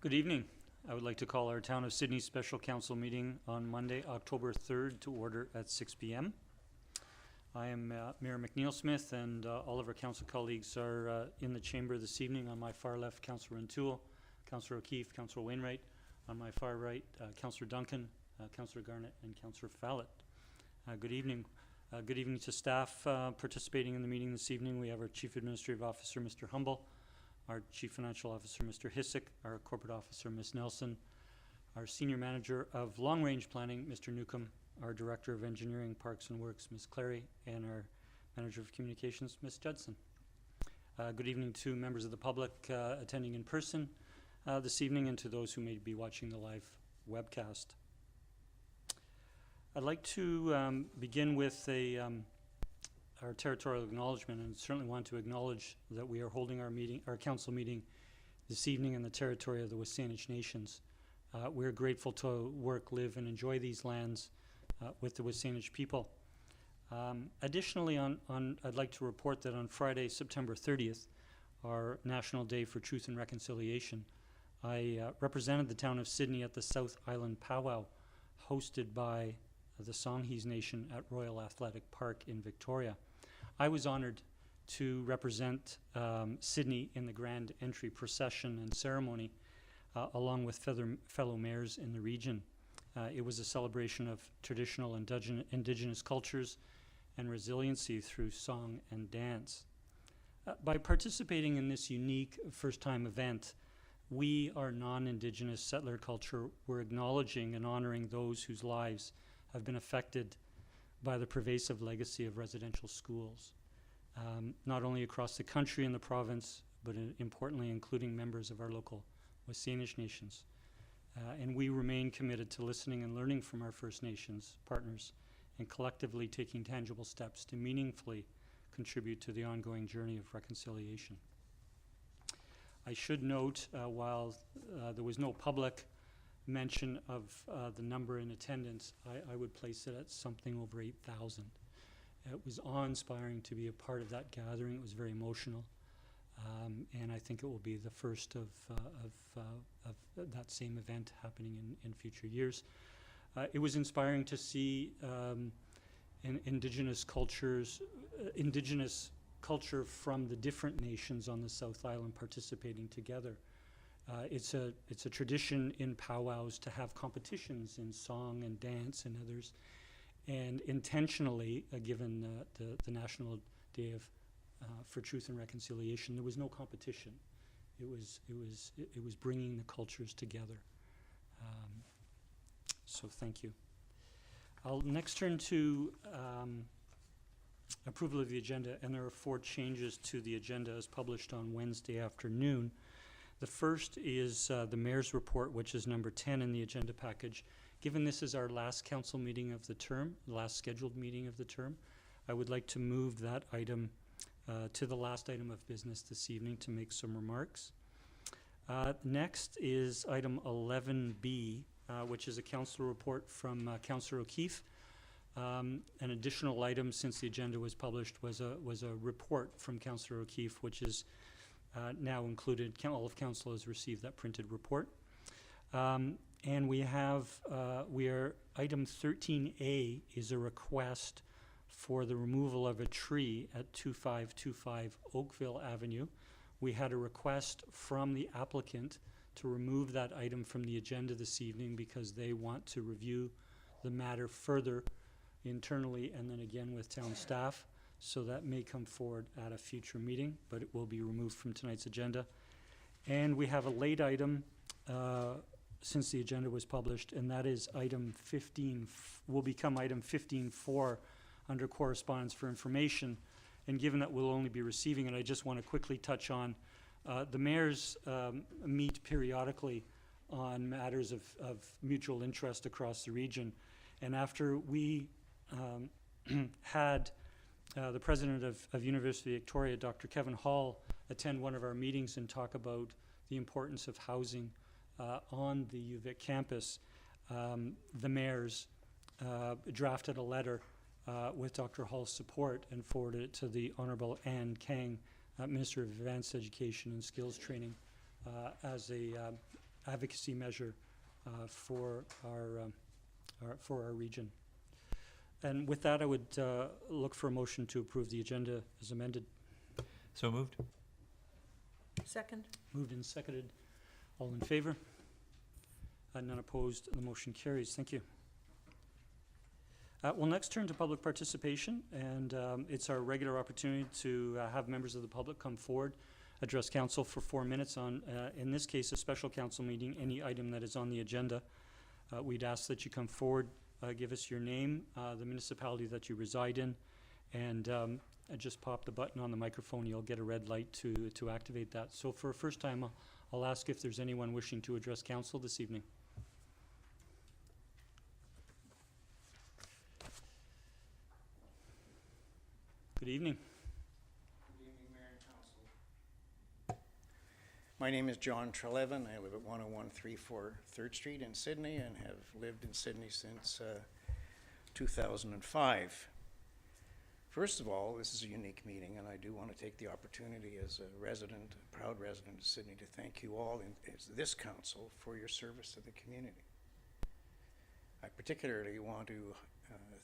Good evening. I would like to call our Town of Sydney Special Council meeting on Monday, October 3rd to order at 6 p.m. I am Mayor McNeil-Smith, and all of our council colleagues are in the chamber this evening. On my far left, Councillor O'Toole, Councillor O'Keefe, Councillor Wainwright. On my far right, Councillor Duncan, Councillor Garnett, and Councillor Fallot. Good evening. Good evening to staff participating in the meeting this evening. We have our Chief Administrative Officer, Mr. Humble, our Chief Financial Officer, Mr. Hissick, our Corporate Officer, Ms. Nelson, our Senior Manager of Long Range Planning, Mr. Newcomb, our Director of Engineering, Parks and Works, Ms. Clary, and our Manager of Communications, Ms. Judson. Good evening to members of the public attending in person this evening, and to those who may be watching the live webcast. I'd like to begin with our territorial acknowledgement, and certainly want to acknowledge that we are holding our council meeting this evening in the territory of the WSÁNEĆ Nations. We're grateful to work, live, and enjoy these lands with the WSÁNEĆ people. Additionally, I'd like to report that on Friday, September 30th, our National Day for Truth and Reconciliation, I represented the Town of Sydney at the South Island Powwow, hosted by the Songhees Nation at Royal Athletic Park in Victoria. I was honored to represent Sydney in the Grand Entry procession and ceremony along with fellow mayors in the region. It was a celebration of traditional indigenous cultures and resiliency through song and dance. By participating in this unique first-time event, we, our non-Indigenous settler culture, were acknowledging and honoring those whose lives have been affected by the pervasive legacy of residential schools, not only across the country and the province, but importantly including members of our local WSÁNEĆ Nations. And we remain committed to listening and learning from our First Nations partners and collectively taking tangible steps to meaningfully contribute to the ongoing journey of reconciliation. I should note, while there was no public mention of the number in attendance, I would place it at something over 8,000. It was awe-inspiring to be a part of that gathering. It was very emotional, and I think it will be the first of that same event happening in future years. It was inspiring to see indigenous culture from the different nations on the South Island participating together. It's a tradition in powwows to have competitions in song and dance and others, and intentionally, given the National Day for Truth and Reconciliation, there was no competition. It was bringing the cultures together. So thank you. I'll next turn to approval of the agenda, and there are 4 changes to the agenda as published on Wednesday afternoon. The first is the Mayor's report, which is number 10 in the agenda package. Given this is our last council meeting of the term, last scheduled meeting of the term, I would like to move that item to the last item of business this evening to make some remarks. Next is item 11B, which is a council report from Councillor O'Keefe. An additional item since the agenda was published was a report from Councillor O'Keefe, which is now included. All of council has received that printed report. And we are item 13A is a request for the removal of a tree at 2525 Oakville Avenue. We had a request from the applicant to remove that item from the agenda this evening because they want to review the matter further internally and then again with town staff. So that may come forward at a future meeting, but it will be removed from tonight's agenda. And we have a late item since the agenda was published, and that is item 15, will become item 15.4 under correspondence for information. And given that we'll only be receiving it, I just want to quickly touch on the mayors meet periodically on matters of mutual interest across the region. And after we had the president of University of Victoria, Dr. Kevin Hall, attend one of our meetings and talk about the importance of housing on the UVic campus. The mayors drafted a letter with Dr. Hall's support and forwarded it to the Honourable Ann Kang, Minister of Advanced Education and Skills Training, as a advocacy measure for our region. And with that, I would look for a motion to approve the agenda as amended. So moved. Second. Moved and seconded. All in favor? None opposed. The motion carries. Thank you. We'll next turn to public participation, and it's our regular opportunity to have members of the public come forward, address council for 4 minutes on, in this case, a special council meeting, any item that is on the agenda. We'd ask that you come forward, give us your name, the municipality that you reside in, and just pop the button on the microphone. You'll get a red light to activate that. So for a first time, I'll ask if there's anyone wishing to address council this evening. Good evening. Good evening, Mayor and Council. My name is John Treleaven. I live at 10134 3rd Street in Sydney and have lived in Sydney since 2005. First of all, this is a unique meeting, and I do want to take the opportunity as a resident, a proud resident of Sydney, to thank you all, as this council, for your service to the community. I particularly want to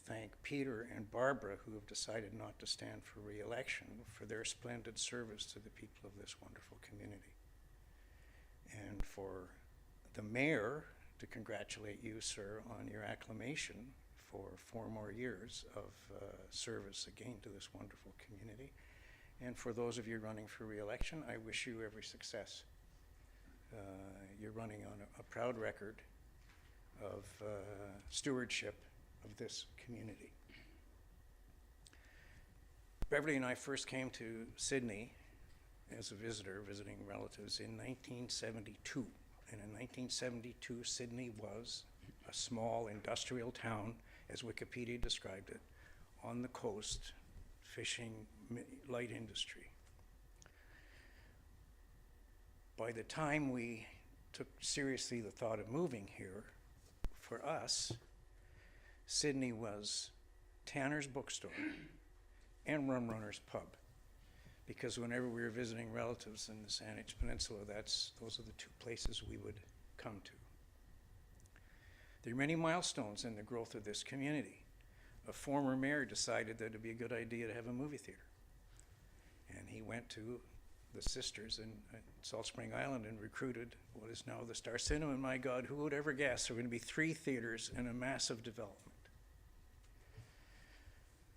thank Peter and Barbara, who have decided not to stand for re-election, for their splendid service to the people of this wonderful community. And for the mayor to congratulate you, sir, on your acclamation for 4 more years of service again to this wonderful community. And for those of you running for re-election, I wish you every success. You're running on a proud record of stewardship of this community. Beverly and I first came to Sydney as a visitor, visiting relatives, in 1972. And in 1972, Sydney was a small industrial town, as Wikipedia described it, on the coast, fishing, light industry. By the time we took seriously the thought of moving here, for us, Sydney was Tanner's Bookstore and Rum Runner's Pub, because whenever we were visiting relatives in the Saanich Peninsula, those are the 2 places we would come to. There are many milestones in the growth of this community. A former mayor decided that it'd be a good idea to have a movie theater, and he went to the Sisters in Salt Spring Island and recruited what is now the Star Cinema. And my God, who would ever guess there were going to be 3 theaters and a massive development?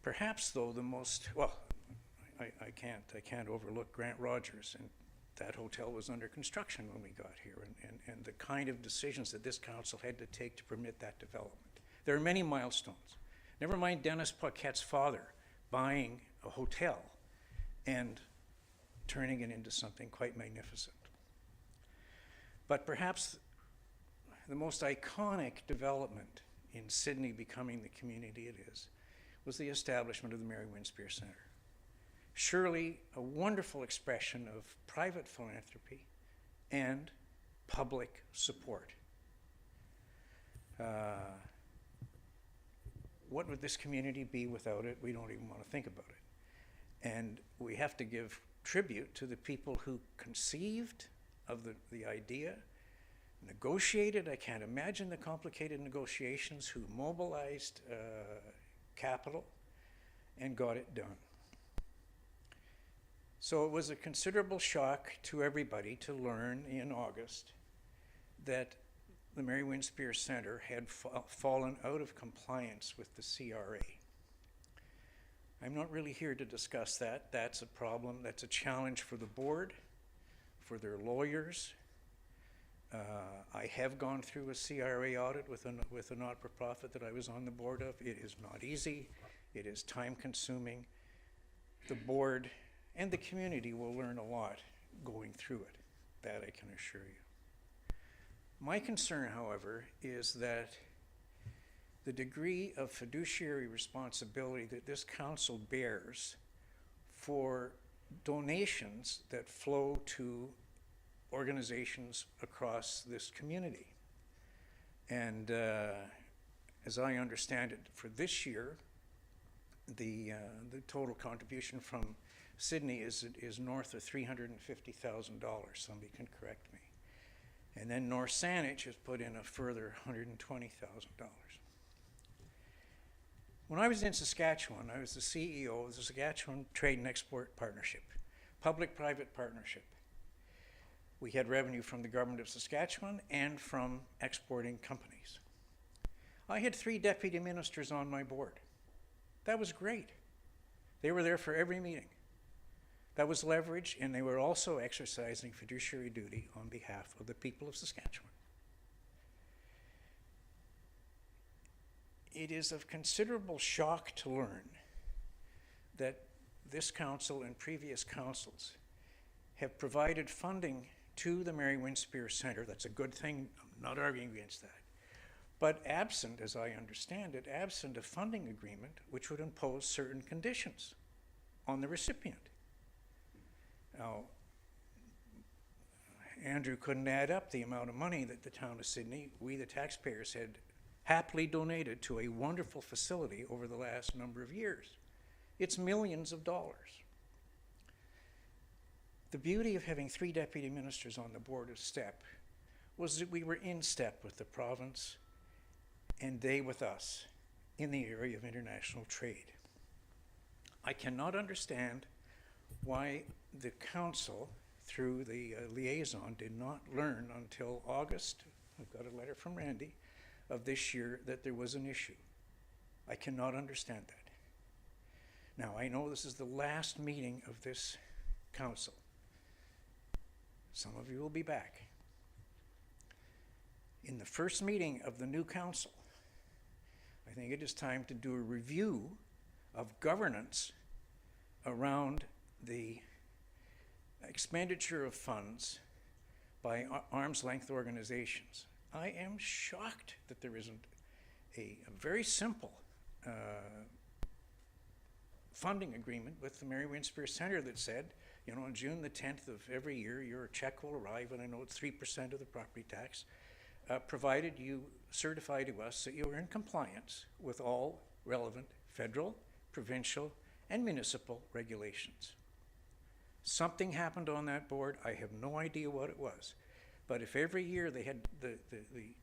Perhaps, though, the most, well, I can't overlook Grant Rogers, and that hotel was under construction when we got here, and the kind of decisions that this council had to take to permit that development. There are many milestones. Never mind Dennis Paquette's father buying a hotel and turning it into something quite magnificent. But perhaps the most iconic development in Sydney becoming the community it is was the establishment of the Mary Winspear Centre. Surely a wonderful expression of private philanthropy and public support. What would this community be without it? We don't even want to think about it. And we have to give tribute to the people who conceived of the idea, negotiated, I can't imagine the complicated negotiations, who mobilized capital and got it done. So it was a considerable shock to everybody to learn in August that the Mary Winspear Centre had fallen out of compliance with the CRA. I'm not really here to discuss that. That's a problem, that's a challenge for the board, for their lawyers. I have gone through a CRA audit with a not-for-profit that I was on the board of. It is not easy. It is time-consuming. The board and the community will learn a lot going through it. That I can assure you. My concern, however, is that the degree of fiduciary responsibility that this council bears for donations that flow to organizations across this community. And as I understand it, for this year, the total contribution from Sydney is north of $350,000. Somebody can correct me. And then North Saanich has put in a further $120,000. When I was in Saskatchewan, I was the CEO of the Saskatchewan Trade and Export Partnership, public-private partnership. We had revenue from the government of Saskatchewan and from exporting companies. I had 3 deputy ministers on my board. That was great. They were there for every meeting. That was leverage, and they were also exercising fiduciary duty on behalf of the people of Saskatchewan. It is of considerable shock to learn that this council and previous councils have provided funding to the Mary Winspear Centre. That's a good thing. I'm not arguing against that. But absent, as I understand it, absent a funding agreement which would impose certain conditions on the recipient. Now, Andrew couldn't add up the amount of money that the town of Sydney, we the taxpayers, had happily donated to a wonderful facility over the last number of years. It's millions of dollars. The beauty of having 3 deputy ministers on the board of STEP was that we were in step with the province and they with us in the area of international trade. I cannot understand why the council, through the liaison, did not learn until August, I've got a letter from Randy, of this year that there was an issue. I cannot understand that. Now, I know this is the last meeting of this council. Some of you will be back. In the first meeting of the new council, I think it is time to do a review of governance around the expenditure of funds by arm's length organizations. I am shocked that there isn't a very simple funding agreement with the Mary Winspear Centre that said, you know, on June the 10th of every year, your check will arrive, and I know it's 3% of the property tax, provided you certify to us that you are in compliance with all relevant federal, provincial, and municipal regulations. Something happened on that board. I have no idea what it was. But if every year they had, the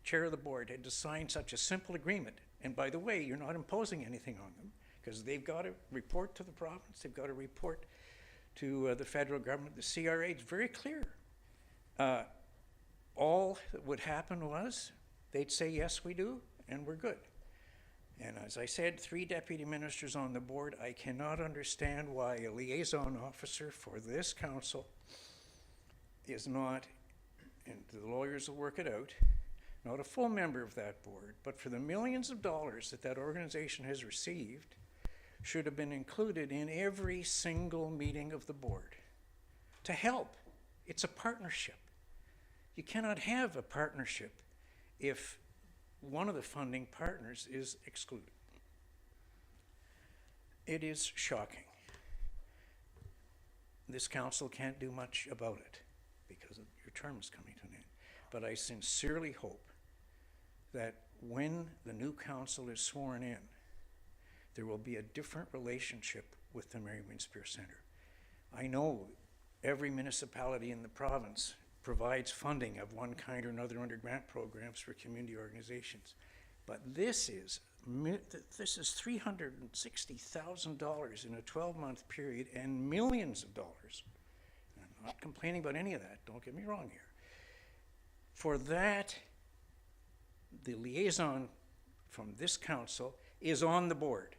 chair of the board had to sign such a simple agreement, and by the way, you're not imposing anything on them, because they've got to report to the province, they've got to report to the federal government, the CRA, it's very clear. All that would happen was they'd say, yes, we do, and we're good. And as I said, 3 deputy ministers on the board. I cannot understand why a liaison officer for this council is not, and the lawyers will work it out, not a full member of that board, but for the millions of dollars that that organization has received, should have been included in every single meeting of the board to help. It's a partnership. You cannot have a partnership if one of the funding partners is excluded. It is shocking. This council can't do much about it because your term is coming to an end. But I sincerely hope that when the new council is sworn in, there will be a different relationship with the Mary Winspear Centre. I know every municipality in the province provides funding of one kind or another under grant programs for community organizations. But this is $360,000 in a 12-month period and millions of dollars. I'm not complaining about any of that, don't get me wrong here. For that, the liaison from this council is on the board,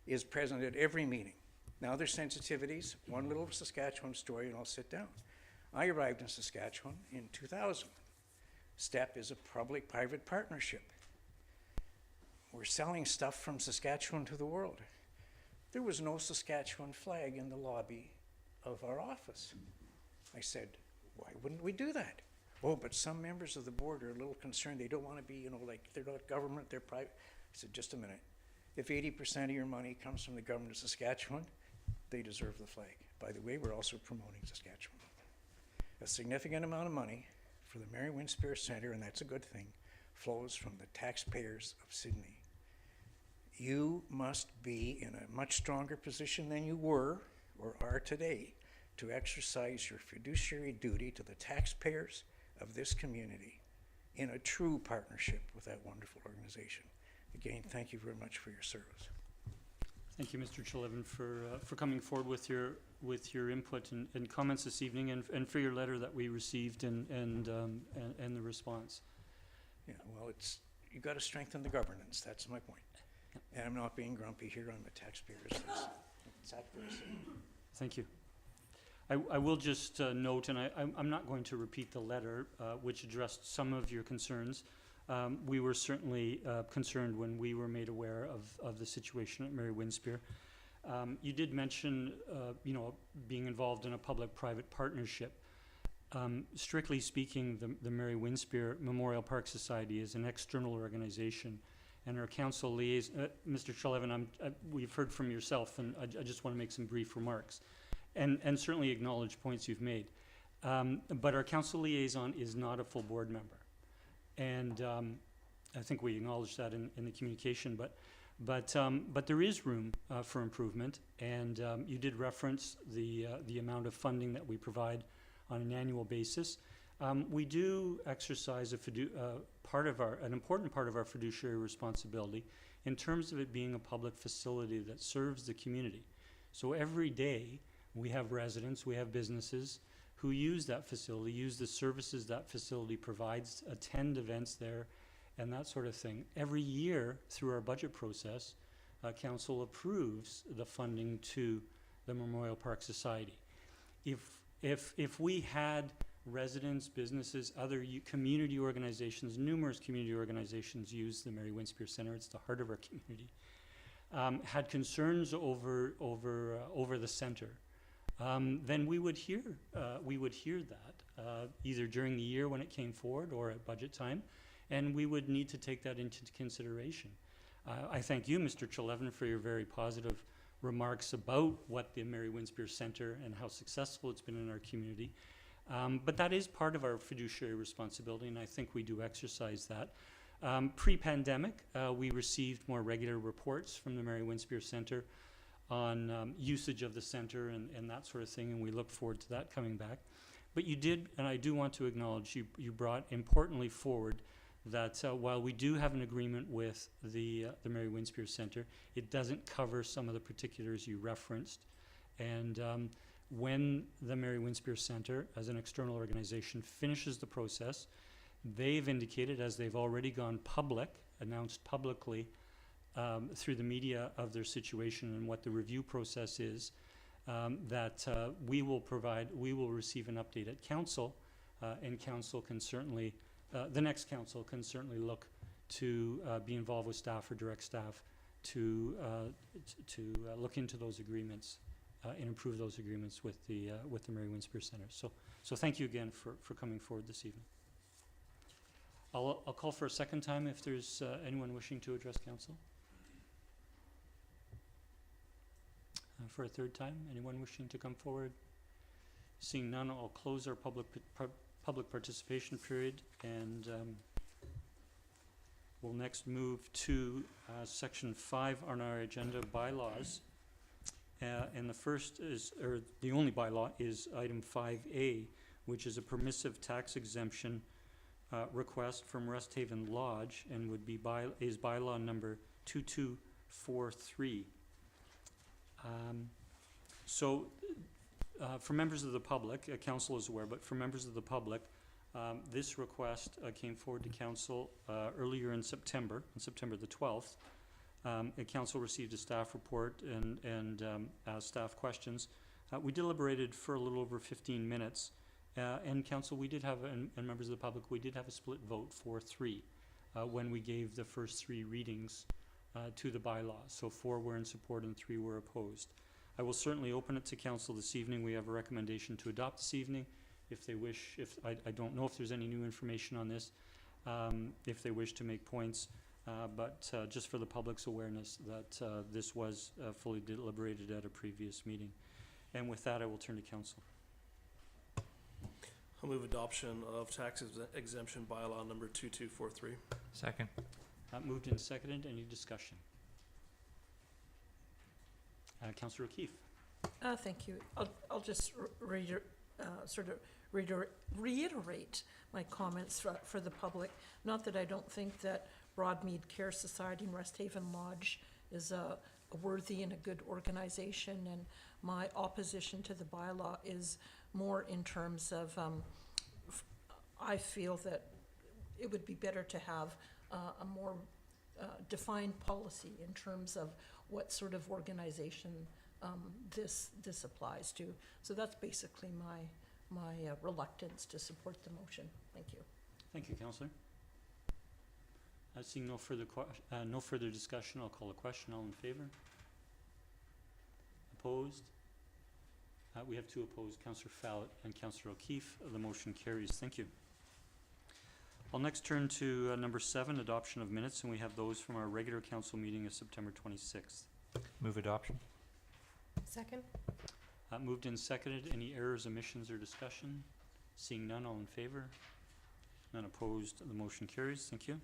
is present at every meeting. Now there's sensitivities, one little Saskatchewan story, and I'll sit down. I arrived in Saskatchewan in 2000. STEP is a public-private partnership. We're selling stuff from Saskatchewan to the world. There was no Saskatchewan flag in the lobby of our office. I said, why wouldn't we do that? Oh, but some members of the board are a little concerned. They don't want to be, you know, like they're not government, they're private. I said, just a minute. If 80% of your money comes from the government of Saskatchewan, they deserve the flag. By the way, we're also promoting Saskatchewan. A significant amount of money for the Mary Winspear Centre, and that's a good thing, flows from the taxpayers of Sydney. You must be in a much stronger position than you were or are today to exercise your fiduciary duty to the taxpayers of this community in a true partnership with that wonderful organization. Again, thank you very much for your service. Thank you, Mr. Treleaven, for coming forward with your input and comments this evening, and for your letter that we received and the response. Yeah, well, you got to strengthen the governance. That's my point. Yep. And I'm not being grumpy here on the taxpayers. It's accuracy. Thank you. I will just note, and I'm not going to repeat the letter, which addressed some of your concerns. We were certainly concerned when we were made aware of the situation at Mary Winspear. You did mention, being involved in a public-private partnership. Strictly speaking, the Mary Winspear Memorial Park Society is an external organization, and our council liaison, Mr. Treleaven, we've heard from yourself, and I just want to make some brief remarks, and certainly acknowledge points you've made. But our council liaison is not a full board member. And I think we acknowledge that in the communication, but there is room for improvement. And you did reference the amount of funding that we provide on an annual basis. We do exercise an important part of our fiduciary responsibility in terms of it being a public facility that serves the community. So every day we have residents, we have businesses who use that facility, use the services that facility provides, attend events there, and that sort of thing. Every year, through our budget process, council approves the funding to the Memorial Park Society. If we had residents, businesses, other community organizations, numerous community organizations use the Mary Winspear Centre, it's the heart of our community, had concerns over the centre, then we would hear that either during the year when it came forward or at budget time, and we would need to take that into consideration. I thank you, Mr. Treleaven, for your very positive remarks about what the Mary Winspear Centre and how successful it's been in our community. But that is part of our fiduciary responsibility, and I think we do exercise that. Pre-pandemic, we received more regular reports from the Mary Winspear Centre on usage of the centre and that sort of thing, and we look forward to that coming back. But you did, and I do want to acknowledge, you brought importantly forward that while we do have an agreement with the Mary Winspear Centre, it doesn't cover some of the particulars you referenced. And when the Mary Winspear Centre, as an external organization, finishes the process, they've indicated, as they've already gone public, announced publicly through the media of their situation and what the review process is, that we will receive an update at council, and council can certainly, the next council can certainly look to be involved with staff or direct staff to look into those agreements and improve those agreements with the Mary Winspear Centre. So thank you again for coming forward this evening. I'll call for a second time if there's anyone wishing to address council. For a third time, anyone wishing to come forward? Seeing none, I'll close our public participation period, and we'll next move to section 5 on our agenda, bylaws. And the first is, or the only bylaw is item 5A, which is a permissive tax exemption request from Resthaven Lodge, and would be is bylaw number 2243. For members of the public, council is aware, but for members of the public, this request came forward to council earlier in September, on September the 12th. Council received a staff report and staff questions. We deliberated for a little over 15 minutes, and council, we did have, and members of the public, we did have a split vote 4-3 when we gave the first 3 readings to the bylaw. So 4 were in support and 3 were opposed. I will certainly open it to council this evening. We have a recommendation to adopt this evening. If they wish, I don't know if there's any new information on this, if they wish to make points, but just for the public's awareness that this was fully deliberated at a previous meeting. And with that, I will turn to council. I'll move adoption of tax exemption bylaw number 2243. Second. Moved and seconded. Any discussion? Councillor O'Keefe. Thank you. I'll just reiterate my comments for the public. Not that I don't think that Broadmead Care Society and Resthaven Lodge is a worthy and a good organization, and my opposition to the bylaw is more in terms of, I feel that it would be better to have a more defined policy in terms of what sort of organization this applies to. So that's basically my reluctance to support the motion. Thank you. Thank you, Councillor. Seeing no further discussion, I'll call a question. All in favor? Opposed? We have two opposed, Councillor Fallot and Councillor O'Keefe. The motion carries. Thank you. I'll next turn to number 7, adoption of minutes, and we have those from our regular council meeting of September 26th. Move adoption. Second. Moved and seconded. Any errors, omissions, or discussion? Seeing none, all in favor? None opposed. The motion carries. Thank you.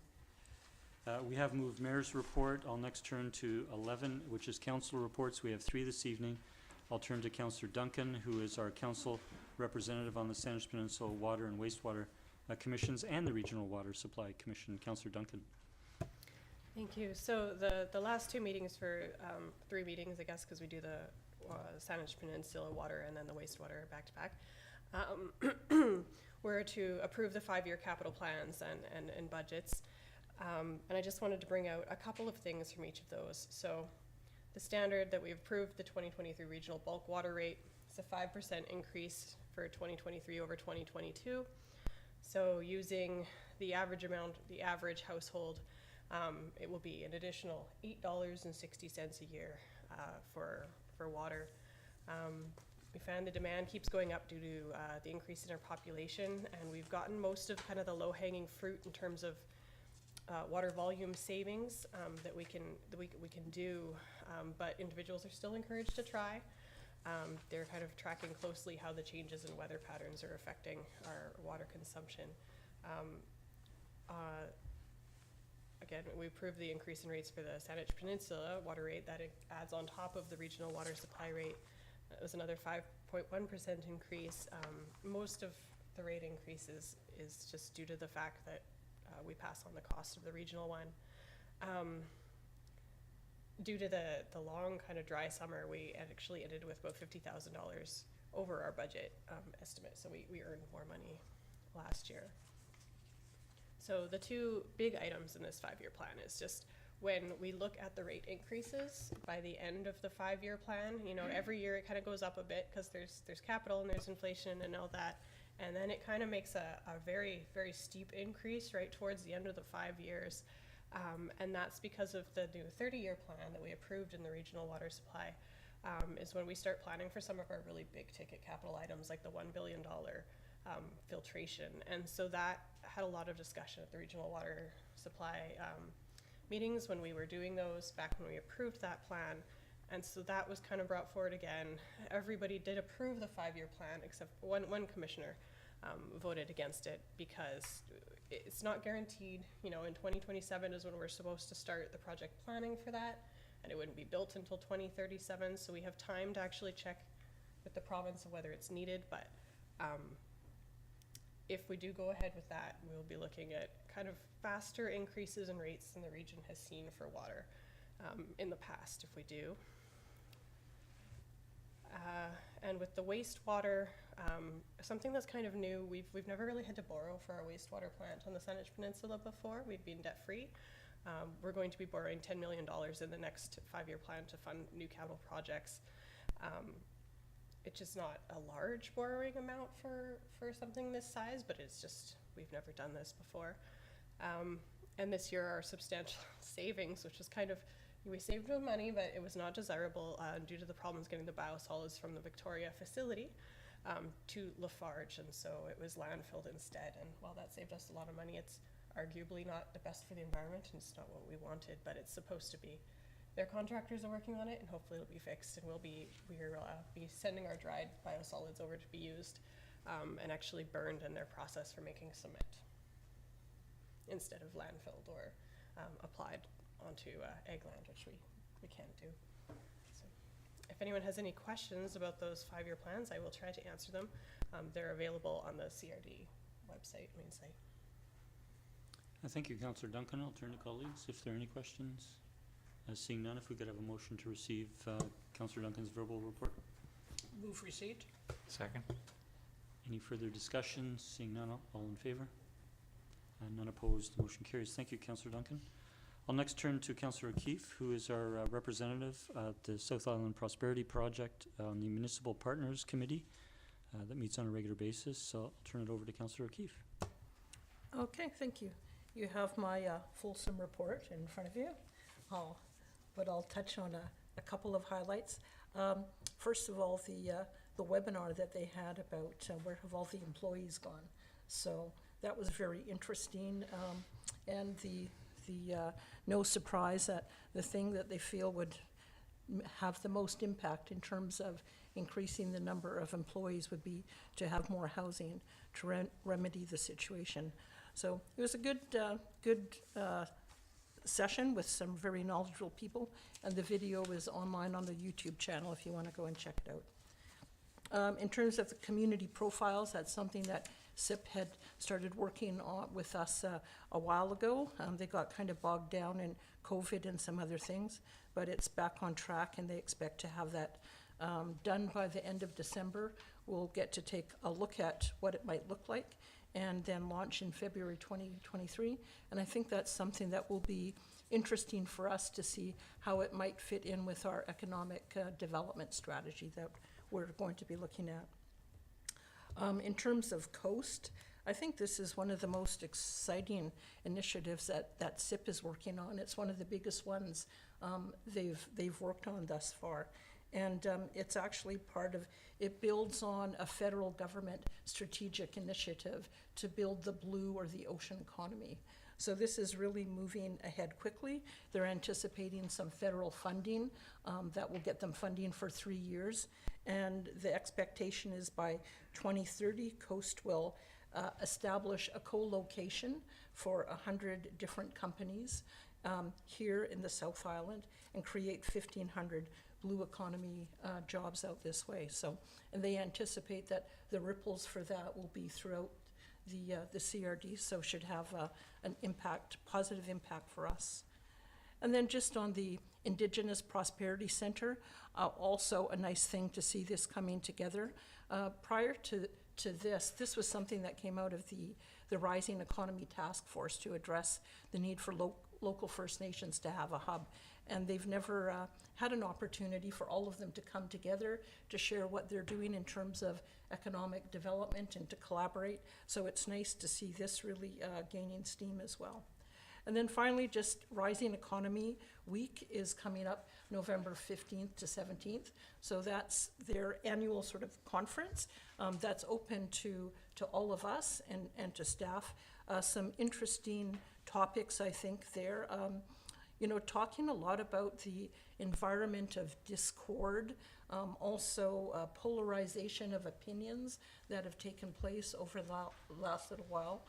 We have moved Mayor's report. I'll next turn to 11, which is council reports. We have 3 this evening. I'll turn to Councillor Duncan, who is our council representative on the Saanich Peninsula Water and Wastewater Commissions and the Regional Water Supply Commission. Councillor Duncan. Thank you. So the last 2 meetings for 3 meetings, I guess, because we do the Saanich Peninsula Water and then the wastewater back to back, were to approve the 5-year capital plans and budgets. And I just wanted to bring out a couple of things from each of those. So the standard that we approved, the 2023 regional bulk water rate, is a 5% increase for 2023 over 2022. So using the average amount, the average household, it will be an additional $8.60 a year for water. We found the demand keeps going up due to the increase in our population, and we've gotten most of kind of the low-hanging fruit in terms of water volume savings that we can do, but individuals are still encouraged to try. They're kind of tracking closely how the changes in weather patterns are affecting our water consumption. Again, we approved the increase in rates for the Saanich Peninsula water rate that it adds on top of the regional water supply rate. That was another 5.1% increase. Most of the rate increases is just due to the fact that we pass on the cost of the regional one. Due to the long kind of dry summer, we actually ended with about $50,000 over our budget estimate, so we earned more money last year. So the 2 big items in this 5-year plan is just when we look at the rate increases by the end of the 5-year plan, you know, every year it kind of goes up a bit because there's capital and there's inflation and all that. And then it kind of makes a very, very steep increase right towards the end of the 5 years. And that's because of the new 30-year plan that we approved in the regional water supply, is when we start planning for some of our really big ticket capital items like the $1 billion filtration. And so that had a lot of discussion at the regional water supply meetings when we were doing those back when we approved that plan. And so that was kind of brought forward again. Everybody did approve the 5-year plan except one commissioner voted against it because it's not guaranteed. You know, in 2027 is when we're supposed to start the project planning for that, and it wouldn't be built until 2037. So we have time to actually check with the province of whether it's needed. But if we do go ahead with that, we'll be looking at kind of faster increases in rates than the region has seen for water in the past if we do. And with the wastewater, something that's kind of new, we've never really had to borrow for our wastewater plant on the Saanich Peninsula before. We've been debt-free. We're going to be borrowing $10 million in the next 5-year plan to fund new capital projects. It's just not a large borrowing amount for something this size, but it's just, we've never done this before. And this year our substantial savings, which was kind of, we saved no money, but it was not desirable due to the problems getting the biosolids from the Victoria facility to Lafarge, and so it was landfilled instead. And while that saved us a lot of money, it's arguably not the best for the environment, and it's not what we wanted, but it's supposed to be. Their contractors are working on it, and hopefully it'll be fixed, and we'll be sending our dried biosolids over to be used and actually burned in their process for making cement instead of landfilled or applied onto eggland, which we can't do. So if anyone has any questions about those 5-year plans, I will try to answer them. They're available on the CRD website, main site. Thank you, Councillor Duncan. I'll turn to colleagues if there are any questions. Seeing none, if we could have a motion to receive Councillor Duncan's verbal report. Move receipt. Second. Any further discussion? Seeing none, all in favour? None opposed, the motion carries. Thank you, Councillor Duncan. I'll next turn to Councillor O'Keefe, who is our representative at the South Island Prosperity Project on the Municipal Partners Committee that meets on a regular basis. So I'll turn it over to Councillor O'Keefe. Okay, thank you. You have my fulsome report in front of you, but I'll touch on a couple of highlights. First of all, the webinar that they had about where have all the employees gone. So that was very interesting, and the no surprise that the thing that they feel would have the most impact in terms of increasing the number of employees would be to have more housing to remedy the situation. So it was a good session with some very knowledgeable people, and the video is online on the YouTube channel if you want to go and check it out. In terms of the community profiles, that's something that SIP had started working on with us a while ago. They got kind of bogged down in COVID and some other things, but it's back on track, and they expect to have that done by the end of December. We'll get to take a look at what it might look like and then launch in February 2023. And I think that's something that will be interesting for us to see how it might fit in with our economic development strategy that we're going to be looking at. In terms of Coast, I think this is one of the most exciting initiatives that SIP is working on. It's one of the biggest ones they've worked on thus far. And it's actually it builds on a federal government strategic initiative to build the blue or the ocean economy. So this is really moving ahead quickly. They're anticipating some federal funding that will get them funding for 3 years. And the expectation is by 2030, Coast will establish a co-location for 100 different companies here in the South Island and create 1,500 blue economy jobs out this way. So, and they anticipate that the ripples for that will be throughout the CRD, so should have an impact, positive impact for us. And then just on the Indigenous Prosperity Centre, also a nice thing to see this coming together. Prior to this was something that came out of the Rising Economy Task Force to address the need for local First Nations to have a hub. And they've never had an opportunity for all of them to come together to share what they're doing in terms of economic development and to collaborate. So it's nice to see this really gaining steam as well. And then finally, just Rising Economy Week is coming up November 15th to 17th. So that's their annual sort of conference that's open to all of us and to staff. Some interesting topics, I think, there. Talking a lot about the environment of discord, also polarization of opinions that have taken place over the last little while.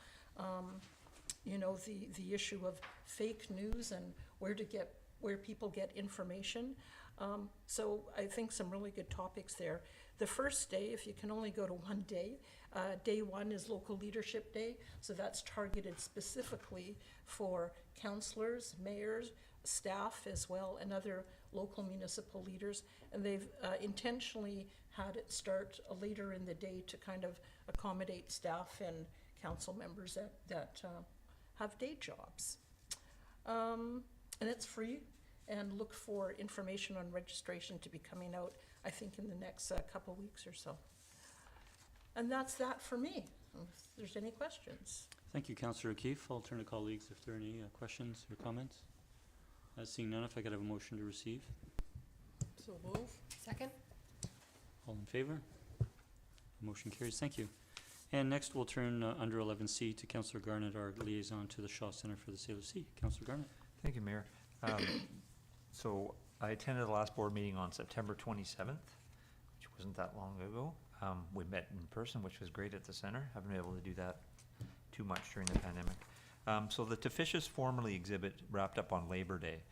The issue of fake news and where people get information. So I think some really good topics there. The first day, if you can only go to one day, day one is Local Leadership Day. So that's targeted specifically for councillors, mayors, staff as well, and other local municipal leaders. And they've intentionally had it start later in the day to kind of accommodate staff and council members that have day jobs. And it's free, and look for information on registration to be coming out, I think, in the next couple weeks or so. And that's that for me, if there's any questions. Thank you, Councillor O'Keefe. I'll turn to colleagues if there are any questions or comments. Seeing none, if I could have a motion to receive. So move. Second? All in favour? Motion carries. Thank you. And next we'll turn under 11C to Councillor Garnett, our liaison to the Shaw Centre for the Sale of Sea. Councillor Garnett. Thank you, Mayor. So I attended the last board meeting on September 27th, which wasn't that long ago. We met in person, which was great at the centre. Haven't been able to do that too much during the pandemic. So the To Fishes Formerly exhibit wrapped up on Labor Day,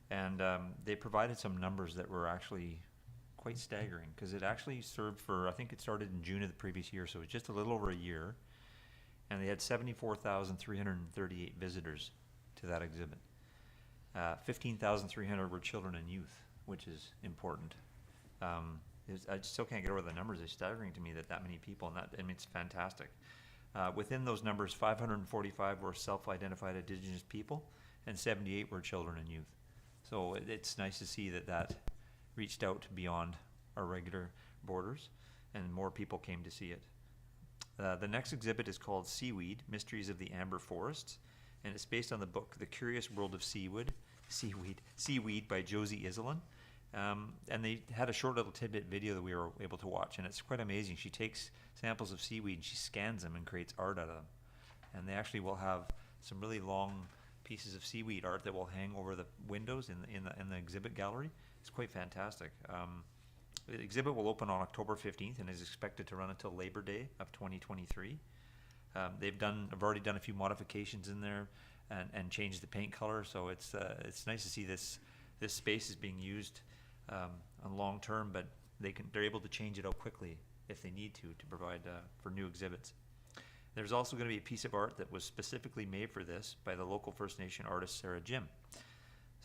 and they provided some numbers that were actually quite staggering, because it actually served for, I think it started in June of the previous year, so it was just a little over a year. And they had 74,338 visitors to that exhibit. 15,300 were children and youth, which is important. I still can't get over the numbers. It's staggering to me that many people, and I mean, it's fantastic. Within those numbers, 545 were self-identified Indigenous people, and 78 were children and youth. So it's nice to see that reached out beyond our regular borders, and more people came to see it. The next exhibit is called Seaweed, Mysteries of the Amber Forests, and it's based on the book The Curious World of Seaweed by Josie Iselin. And they had a short little tidbit video that we were able to watch, and it's quite amazing. She takes samples of seaweed, and she scans them and creates art out of them. And they actually will have some really long pieces of seaweed art that will hang over the windows in the exhibit gallery. It's quite fantastic. The exhibit will open on October 15th and is expected to run until Labor Day of 2023. I've already done a few modifications in there and changed the paint color, so it's nice to see this space is being used on long term, but they're able to change it out quickly if they need to provide for new exhibits. There's also going to be a piece of art that was specifically made for this by the local First Nation artist Sarah Jim.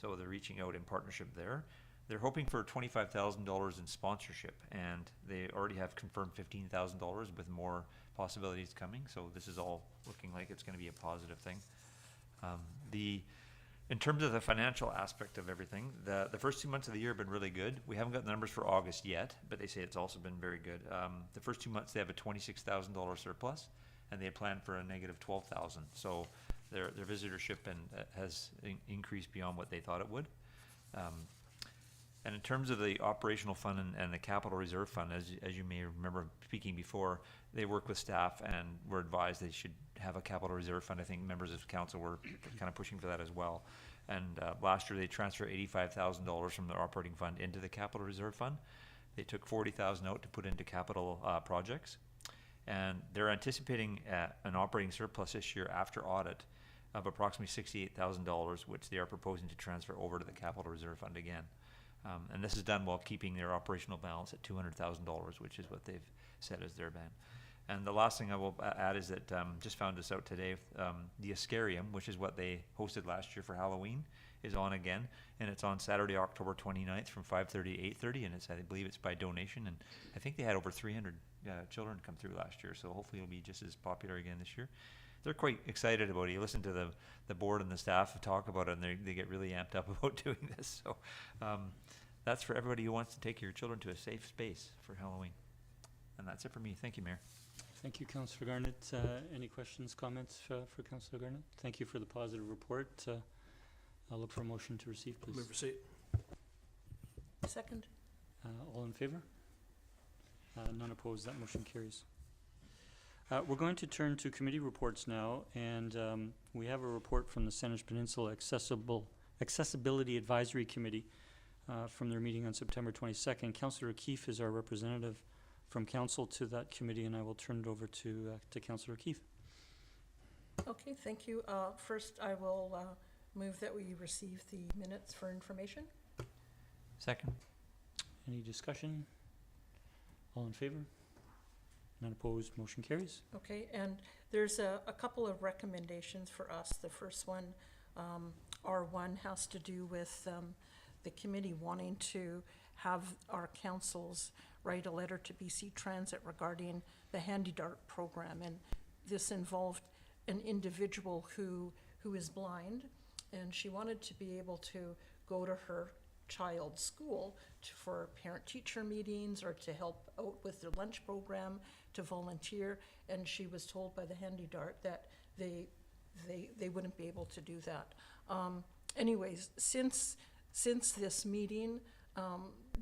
So they're reaching out in partnership there. They're hoping for $25,000 in sponsorship, and they already have confirmed $15,000 with more possibilities coming. So this is all looking like it's going to be a positive thing. In terms of the financial aspect of everything, the first 2 months of the year have been really good. We haven't got the numbers for August yet, but they say it's also been very good. The first 2 months they have a $26,000 surplus, and they had planned for a negative $12,000. So their visitorship has increased beyond what they thought it would. And in terms of the operational fund and the capital reserve fund, as you may remember speaking before, they work with staff and were advised they should have a capital reserve fund. I think members of council were kind of pushing for that as well. And last year they transferred $85,000 from their operating fund into the capital reserve fund. They took $40,000 out to put into capital projects. And they're anticipating an operating surplus this year after audit of approximately $68,000, which they are proposing to transfer over to the capital reserve fund again. And this is done while keeping their operational balance at $200,000, which is what they've said is their ban. And the last thing I will add is that just found this out today. The Ascarium, which is what they hosted last year for Halloween, is on again, and it's on Saturday, October 29th from 5:30 to 8:30, and I believe it's by donation. And I think they had over 300 children come through last year, so hopefully it'll be just as popular again this year. They're quite excited about it. You listen to the board and the staff talk about it, and they get really amped up about doing this. So that's for everybody who wants to take your children to a safe space for Halloween. And that's it for me. Thank you, Mayor. Thank you, Councillor Garnett. Any questions, comments for Councillor Garnett? Thank you for the positive report. I'll look for a motion to receive, please. Move receipt. Second? All in favor? None opposed. That motion carries. We're going to turn to committee reports now, and we have a report from the Saanich Peninsula Accessibility Advisory Committee from their meeting on September 22nd. Councillor O'Keefe is our representative from council to that committee, and I will turn it over to Councillor O'Keefe. Okay, thank you. First, I will move that we receive the minutes for information. Second. Any discussion? All in favor? None opposed, motion carries. Okay, and there's a couple of recommendations for us. The first one, R1, has to do with the committee wanting to have our councils write a letter to BC Transit regarding the HandiDart program. And this involved an individual who is blind, and she wanted to be able to go to her child's school for parent-teacher meetings or to help out with their lunch program, to volunteer, and she was told by the HandiDart that they wouldn't be able to do that. Anyways, since this meeting,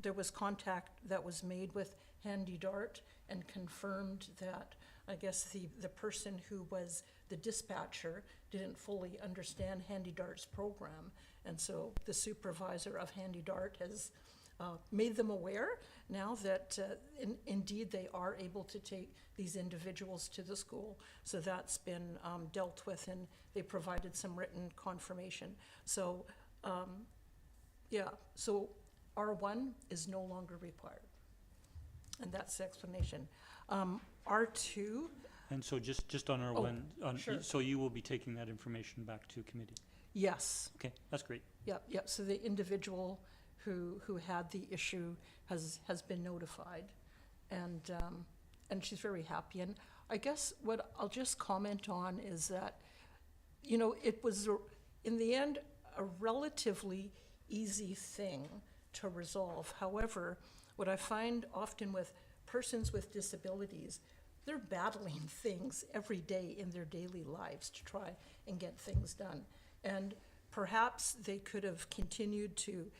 there was contact that was made with HandiDart and confirmed that I guess the person who was the dispatcher didn't fully understand HandiDart's program, and so the supervisor of HandiDart has made them aware now that indeed they are able to take these individuals to the school. So that's been dealt with, and they provided some written confirmation. So yeah, so R1 is no longer required. And that's the explanation. R2, And so just on our Oh, one, sure. so you will be taking that information back to committee? yes. Okay, that's great. Yep. So the individual who had the issue has been notified, and she's very happy. And I guess what I'll just comment on is that, it was, in the end, a relatively easy thing to resolve. However, what I find often with persons with disabilities, they're battling things every day in their daily lives to try and get things done. And perhaps they could have continued to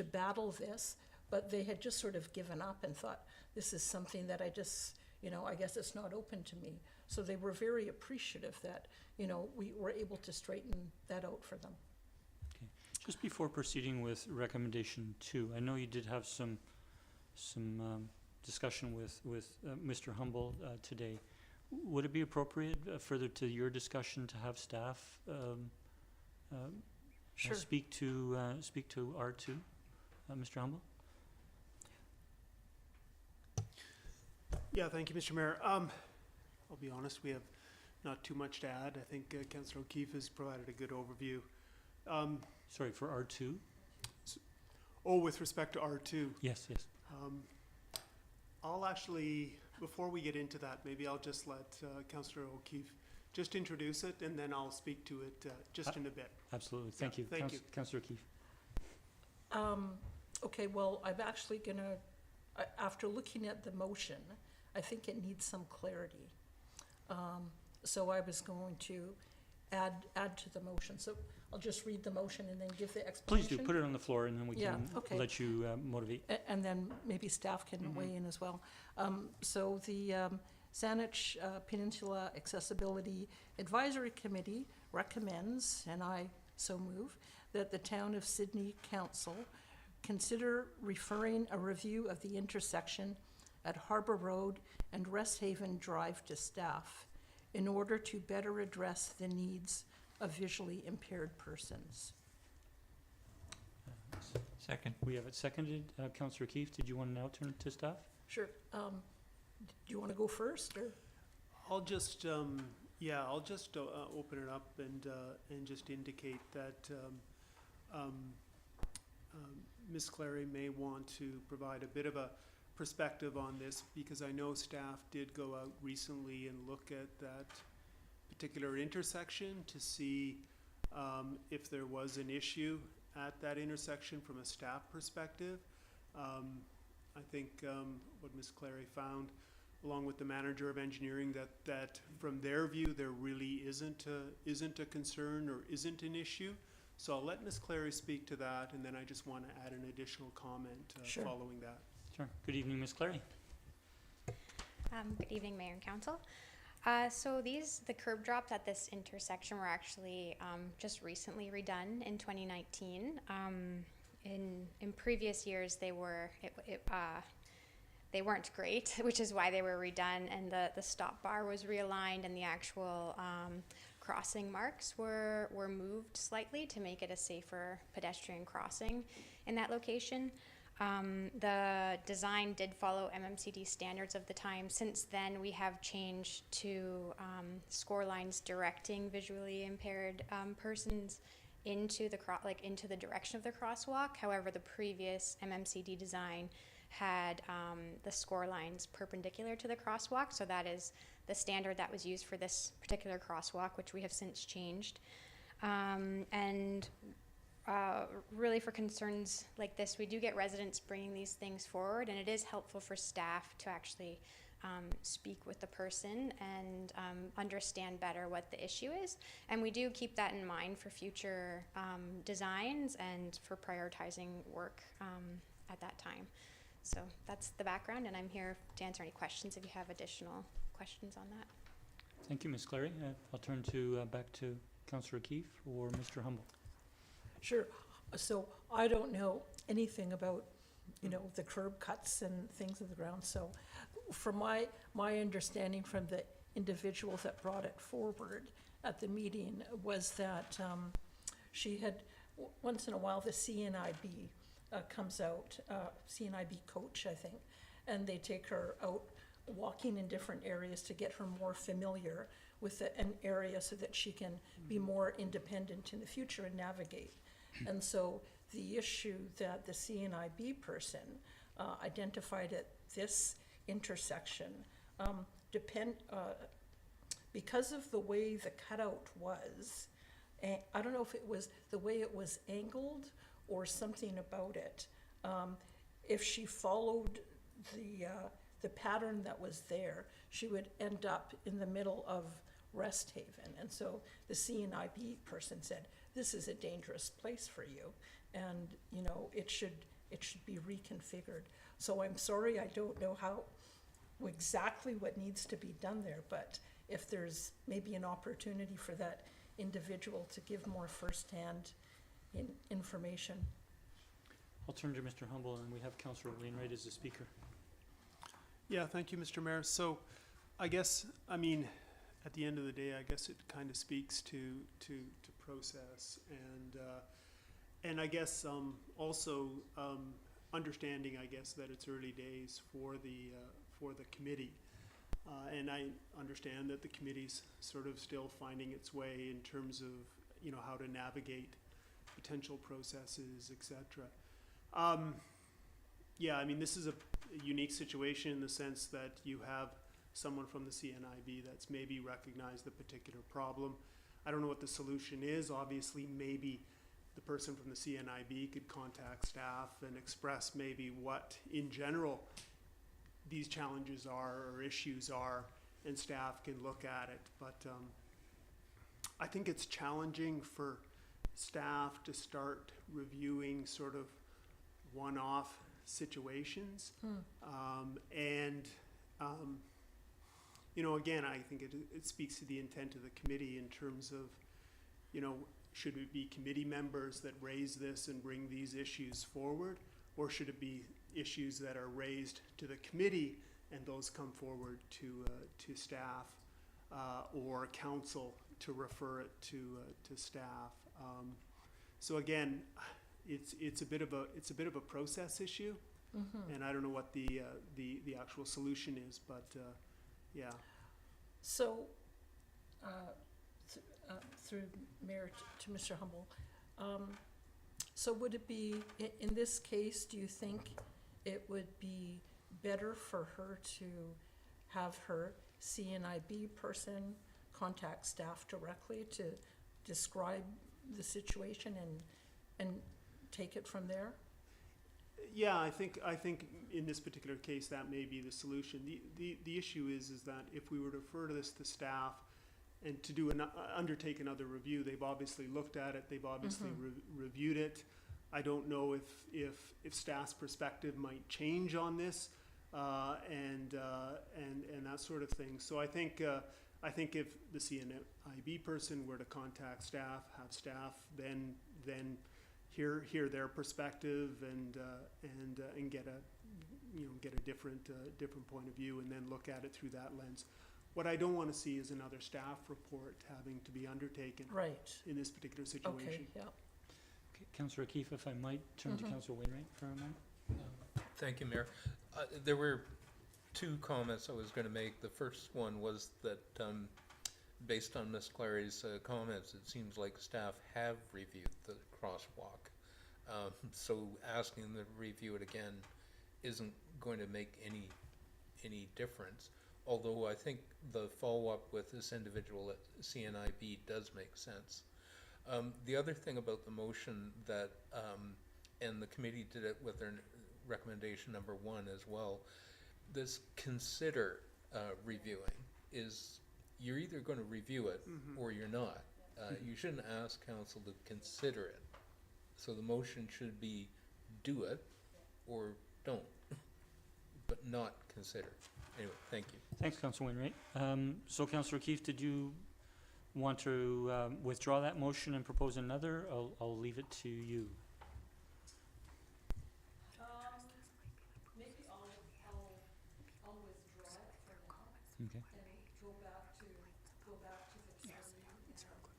battle this, but they had just sort of given up and thought, this is something that I just, I guess it's not open to me. So they were very appreciative that, we were able to straighten that out for them. Okay. Just before proceeding with recommendation 2, I know you did have some discussion with Mr. Humble today. Would it be appropriate, further to your discussion, to have staff Sure. speak to R2, Mr. Humble? Yeah, thank you, Mr. Mayor. I'll be honest, we have not too much to add. I think Councillor O'Keefe has provided a good overview. Sorry, for R2? With respect to R2, Yes. I'll actually, before we get into that, maybe I'll just let Councillor O'Keefe just introduce it, and then I'll speak to it just in a bit. Absolutely. Thank you. thank you. Councillor O'Keefe. Okay, well, I'm actually gonna, after looking at the motion, I think it needs some clarity. So I was going to add to the motion. So I'll just read the motion and then give the Please explanation. do, put it on the floor and then we Yeah, can okay. let you motivate. And then maybe staff can weigh in as well. So the Saanich Peninsula Accessibility Advisory Committee recommends, and I so move, that the Town of Sydney Council consider referring a review of the intersection at Harbour Road and Resthaven Drive to staff in order to better address the needs of visually impaired persons. Second. We have it seconded. Councillor O'Keefe, did you want to now turn it to staff? Sure. Do you want to go first, or? I'll just, open it up and just indicate that Ms. Clary may want to provide a bit of a perspective on this, because I know staff did go out recently and look at that particular intersection to see if there was an issue at that intersection from a staff perspective. I think what Ms. Clary found, along with the manager of engineering, that from their view there really isn't a concern or isn't an issue. So I'll let Ms. Clary speak to that, and then I just want to add an additional comment Sure. following that. Sure. Good evening, Ms. Clary. Good evening, Mayor and Council. So the curb drops at this intersection were actually just recently redone in 2019. In previous years, they weren't great, which is why they were redone, and the stop bar was realigned, and the actual crossing marks were moved slightly to make it a safer pedestrian crossing in that location. The design did follow MMCD standards of the time. Since then, we have changed to score lines directing visually impaired persons into the direction of the crosswalk. However, the previous MMCD design had the score lines perpendicular to the crosswalk, so that is the standard that was used for this particular crosswalk, which we have since changed. Really, for concerns like this, we do get residents bringing these things forward, and it is helpful for staff to actually speak with the person and understand better what the issue is. And we do keep that in mind for future designs and for prioritizing work at that time. So that's the background, and I'm here to answer any questions if you have additional questions on that. Thank you, Ms. Clary. I'll turn back to Councillor O'Keefe or Mr. Humble. Sure. So I don't know anything about, the curb cuts and things in the ground. So from my understanding from the individual that brought it forward at the meeting was that she had, once in a while, the CNIB comes out, CNIB coach, I think, and they take her out walking in different areas to get her more familiar with an area so that she can be more independent in the future and navigate. And so the issue that the CNIB person identified at this intersection because of the way the cutout was, I don't know if it was the way it was angled or something about it. If she followed the pattern that was there, she would end up in the middle of Resthaven. And so the CNIB person said, this is a dangerous place for you, and you know it should be reconfigured. So I'm sorry, I don't know exactly what needs to be done there, but if there's maybe an opportunity for that individual to give more firsthand information. I'll turn to Mr. Humble, and we have Councillor Wainwright as the speaker. Yeah, thank you, Mr. Mayor. So I guess, I mean, at the end of the day, I guess it kind of speaks to process and I guess also understanding, I guess, that it's early days for the committee. And I understand that the committee's sort of still finding its way in terms of, you know, how to navigate potential processes, et cetera. Yeah, I mean, this is a unique situation in the sense that you have someone from the CNIB that's maybe recognized the particular problem. I don't know what the solution is. Obviously, maybe the person from the CNIB could contact staff and express maybe what, in general, these challenges are or issues are, and staff can look at it. But I think it's challenging for staff to start reviewing sort of one-off situations. You know, again, I think it speaks to the intent of the committee in terms of, you know, should it be committee members that raise this and bring these issues forward, or should it be issues that are raised to the committee and those come forward to staff or council to refer it to staff? So again, it's a bit of a process issue, and I don't know what the actual solution is, but yeah. So, through Mayor to Mr. Humble, so would it be, in this case, do you think it would be better for her to have her CNIB person contact staff directly to describe the situation and take it from there? Yeah, I think in this particular case that may be the solution. The issue is that if we were to refer to this to staff and to do undertake another review, they've obviously looked at it, they've obviously reviewed it. I don't know if staff's perspective might change on this and that sort of thing. So I think if the CNIB person were to contact staff, have staff then hear their perspective and get a different point of view, and then look at it through that lens. What I don't want to see is another staff report having to be undertaken in this particular situation. Okay, yeah. Okay, Councillor O'Keefe, if I might turn to Councillor Wainwright for a moment. Thank you, Mayor. There were two comments I was going to make. The first one was that based on Ms. Clary's comments, it seems like staff have reviewed the crosswalk. So asking them to review it again isn't going to make any difference. Although I think the follow-up with this individual at CNIB does make sense. The other thing about the motion that, and the committee did it with their recommendation number 1 as well, this consider reviewing is, you're either going to review it or you're not. You shouldn't ask council to consider it. So the motion should be do it or don't, but not consider. Anyway, thank you. Thanks, Councillor Wainwright. So Councillor O'Keefe, did you want to withdraw that motion and propose another? I'll leave it to you. Maybe I'll withdraw it for now. Okay. And go back to the committee and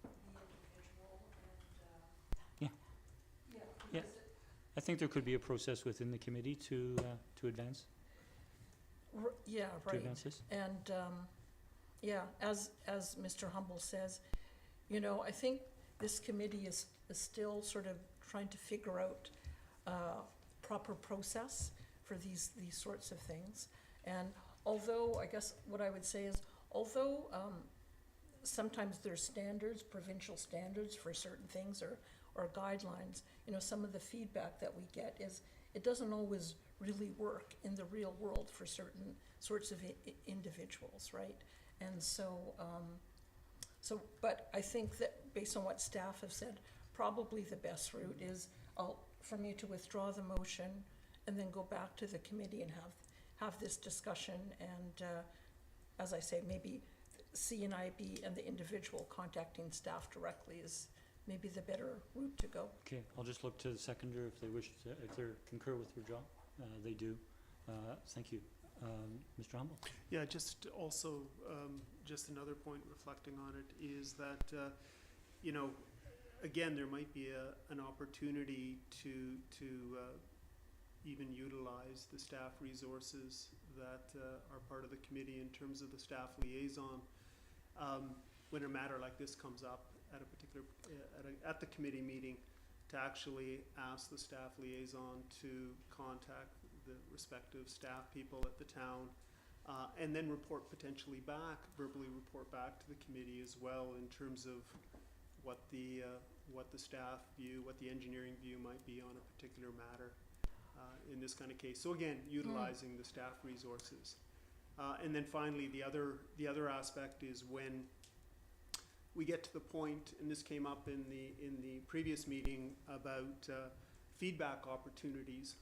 the individual and, Yeah. Yeah. Yeah. I think there could be a process within the committee to advance. Yeah, to right. advance this? And, yeah, as Mr. Humble says, you know, I think this committee is still sort of trying to figure out proper process for these sorts of things. And although, I guess what I would say is, although sometimes there's standards, provincial standards for certain things or guidelines, you know, some of the feedback that we get is it doesn't always really work in the real world for certain sorts of individuals, right? And so, but I think that based on what staff have said, probably the best route is for me to withdraw the motion and then go back to the committee and have this discussion. And as I say, maybe CNIB and the individual contacting staff directly is maybe the better route to go. Okay, I'll just look to the seconder if they wish to, if they concur with your job. They do. Thank you. Mr. Humble? Yeah, just also, just another point reflecting on it is that, you know, again, there might be an opportunity to even utilize the staff resources that are part of the committee in terms of the staff liaison. When a matter like this comes up at a particular, at the committee meeting, to actually ask the staff liaison to contact the respective staff people at the town, and then report potentially back, verbally report back to the committee as well in terms of what the staff view, what the engineering view might be on a particular matter in this kind of case. So again, utilizing the staff resources. And then finally, the other aspect is when we get to the point, and this came up in the previous meeting about feedback opportunities.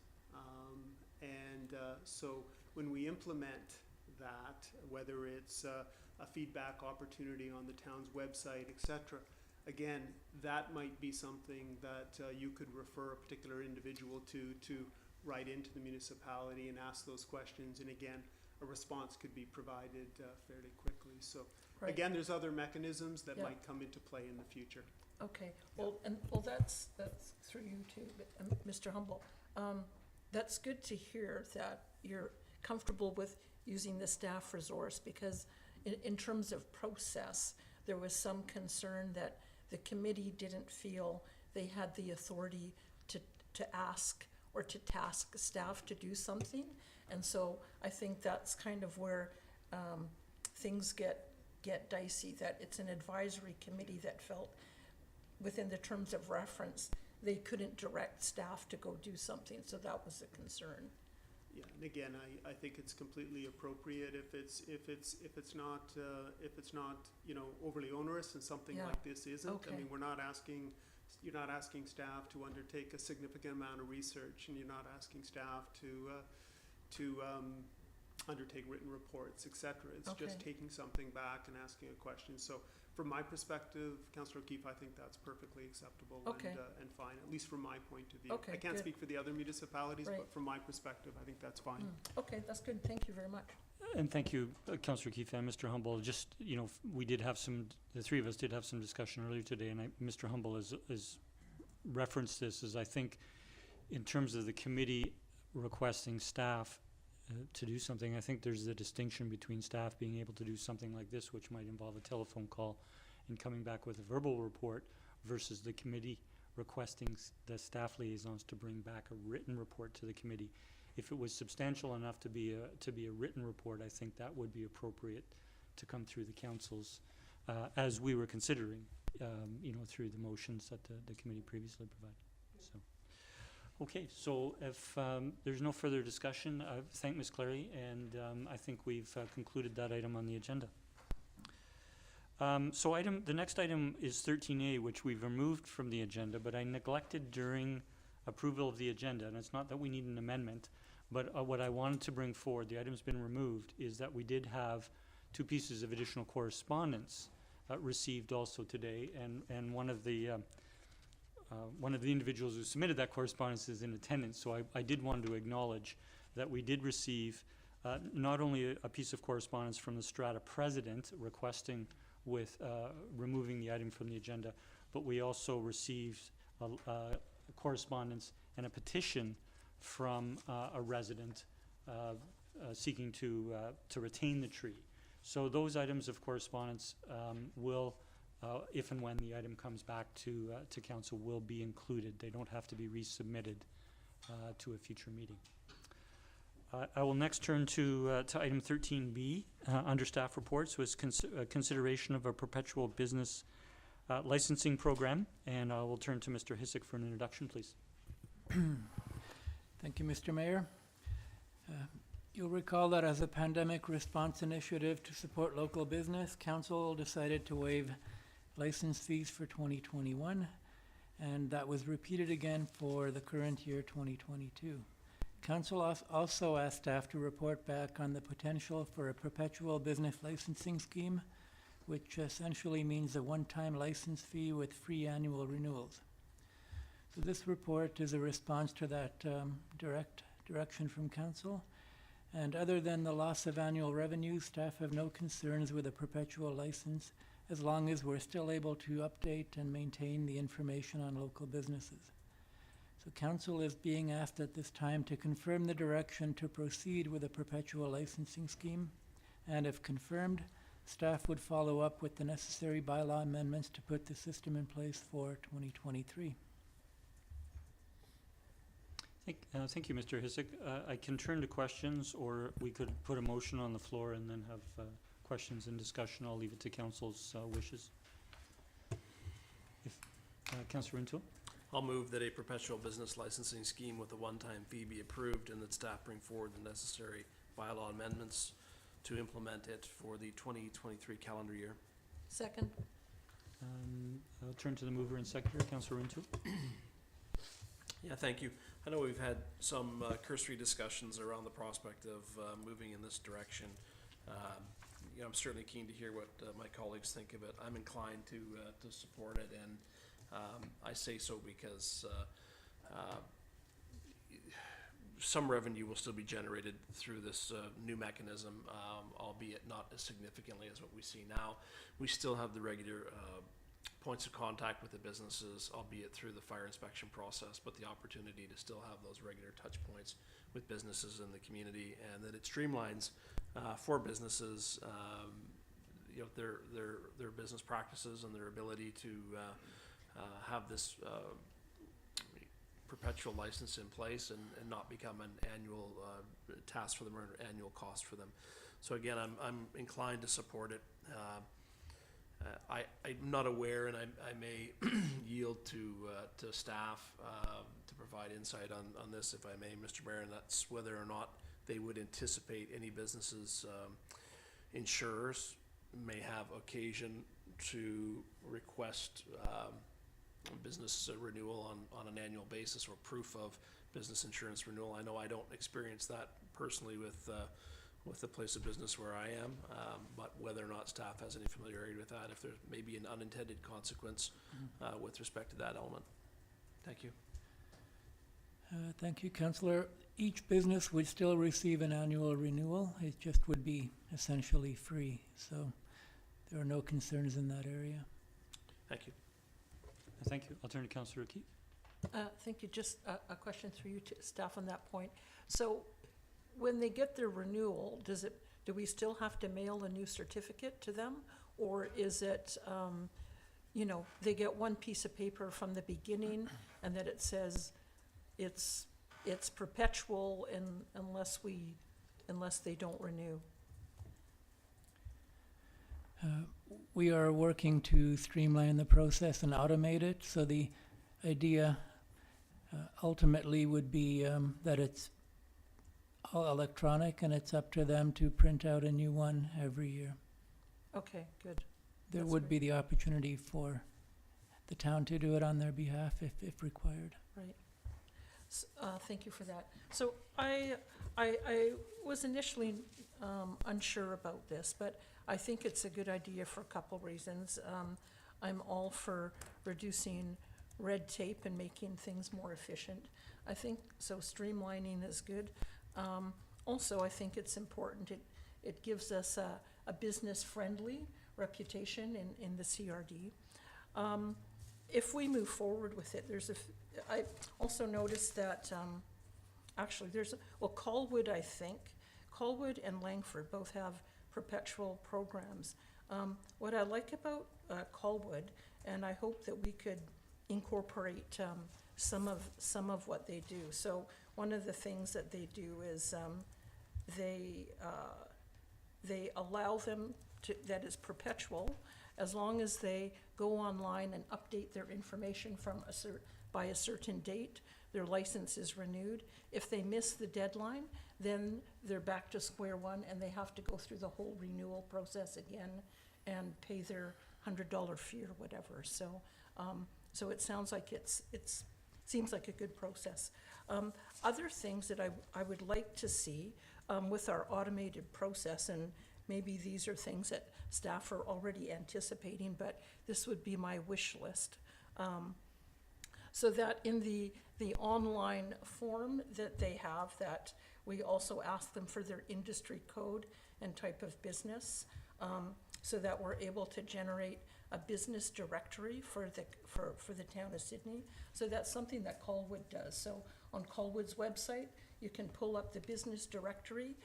So when we implement that, whether it's a feedback opportunity on the town's website, etc., again, that might be something that you could refer a particular individual to write into the municipality and ask those questions. And again, a response could be provided fairly quickly. So Right. again, there's other mechanisms that Yeah. might come into play in the future. Okay, well, that's through you too, but, Mr. Humble. That's good to hear that you're comfortable with using the staff resource, because in terms of process, there was some concern that the committee didn't feel they had the authority to ask or to task staff to do something. And so I think that's kind of where things get dicey, that it's an advisory committee that felt within the terms of reference they couldn't direct staff to go do something, so that was a concern. Yeah, and again, I think it's completely appropriate if it's not you know, overly onerous, and something Yeah. like this isn't. Okay. I mean, you're not asking staff to undertake a significant amount of research, and you're not asking staff to undertake written reports, etc. It's just Okay. taking something back and asking a question. So from my perspective, Councillor O'Keefe, I think that's perfectly acceptable Okay. and fine, at least from my point of view. Okay, I can't good. speak for the other municipalities, Right. but from my perspective, I think that's fine. Okay, that's good, thank you very much. And thank you, Councillor Keefe and Mr. Humble. Just, you know, we did have the three of us did have some discussion earlier today, and Mr. Humble has referenced this, as I think in terms of the committee requesting staff to do something, I think there's a distinction between staff being able to do something like this, which might involve a telephone call and coming back with a verbal report, versus the committee requesting the staff liaisons to bring back a written report to the committee. If it was substantial enough to be a written report, I think that would be appropriate to come through the councils, as we were considering, you know, through the motions that the committee previously provided. So, okay, so if there's no further discussion, I thank Ms. Clary, and I think we've concluded that item on the agenda. So the next item is 13A, which we've removed from the agenda, but I neglected during approval of the agenda, and it's not that we need an amendment, but what I wanted to bring forward, the item's been removed, is that we did have 2 pieces of additional correspondence received also today, and one of the individuals who submitted that correspondence is in attendance, so I did want to acknowledge that we did receive not only a piece of correspondence from the Strata president requesting with removing the item from the agenda, but we also received correspondence and a petition from a resident seeking to retain the tree. So those items of correspondence will, if and when the item comes back to council, will be included. They don't have to be resubmitted to a future meeting. I will next turn to item 13B, under staff reports, was consideration of a perpetual business licensing program, and I will turn to Mr. Hissick for an introduction, please. Thank you, Mr. Mayor. You'll recall that as a pandemic response initiative to support local business, Council decided to waive license fees for 2021, and that was repeated again for the current year, 2022. Council also asked staff to report back on the potential for a perpetual business licensing scheme, which essentially means a one-time license fee with free annual renewals. So this report is a response to that direction from Council. And other than the loss of annual revenue, staff have no concerns with a perpetual license as long as we're still able to update and maintain the information on local businesses. So Council is being asked at this time to confirm the direction to proceed with a perpetual licensing scheme. And if confirmed, staff would follow up with the necessary bylaw amendments to put the system in place for 2023. Thank you, Mr. Hissick. I can turn to questions, or we could put a motion on the floor and then have questions and discussion. I'll leave it to council's wishes. If Councillor Rintoul? I'll move that a perpetual business licensing scheme with a one-time fee be approved and that staff bring forward the necessary bylaw amendments to implement it for the 2023 calendar year. Second. I'll turn to the mover and seconder, Councillor Rintoul. Yeah, thank you. I know we've had some cursory discussions around the prospect of moving in this direction. I'm certainly keen to hear what my colleagues think of it. I'm inclined to support it, and I say so because some revenue will still be generated through this new mechanism, albeit not as significantly as what we see now. We still have the regular points of contact with the businesses, albeit through the fire inspection process, but the opportunity to still have those regular touch points with businesses in the community, and that it streamlines for businesses, their business practices and their ability to have this perpetual license in place and not become an annual task for them or an annual cost for them. So again, I'm inclined to support it. I'm not aware, and I may yield to staff to provide insight on this, if I may, Mr. Mayor, and that's whether or not they would anticipate any businesses, insurers may have occasion to request business renewal on an annual basis, or proof of business insurance renewal. I know I don't experience that personally with the place of business where I am, but whether or not staff has any familiarity with that, if there may be an unintended consequence with respect to that element. Thank you. Thank you, Councillor. Each business would still receive an annual renewal. It just would be essentially free. So there are no concerns in that area. Thank you. Thank you. I'll turn to Councillor O'Keefe. Thank you. Just a question through you to staff on that point. So when they get their renewal, do we still have to mail a new certificate to them? Or is it, they get one piece of paper from the beginning and that it says it's perpetual unless they don't renew? We are working to streamline the process and automate it. So the idea ultimately would be that it's all electronic and it's up to them to print out a new one every year. Okay, good. There That's would great. be the opportunity for the town to do it on their behalf if required. Right. Thank you for that. So I was initially unsure about this, but I think it's a good idea for a couple reasons. I'm all for reducing red tape and making things more efficient. I think so streamlining is good. Also, I think it's important. It gives us a business-friendly reputation in the CRD. If we move forward with it, I also noticed that actually Colwood, I think, Colwood and Langford both have perpetual programs. What I like about Colwood, and I hope that we could incorporate some of what they do. So one of the things that they do is they allow them to, that is perpetual, as long as they go online and update their information from by a certain date, their license is renewed. If they miss the deadline, then they're back to square one and they have to go through the whole renewal process again and pay their $100 fee or whatever. So, so it sounds like seems like a good process. Other things that I would like to see with our automated process, and maybe these are things that staff are already anticipating, but this would be my wish list. So that in the online form that they have, that we also ask them for their industry code and type of business, so that we're able to generate a business directory for the town of Sydney. So that's something that Colwood does. So on Colwood's website, you can pull up the business directory,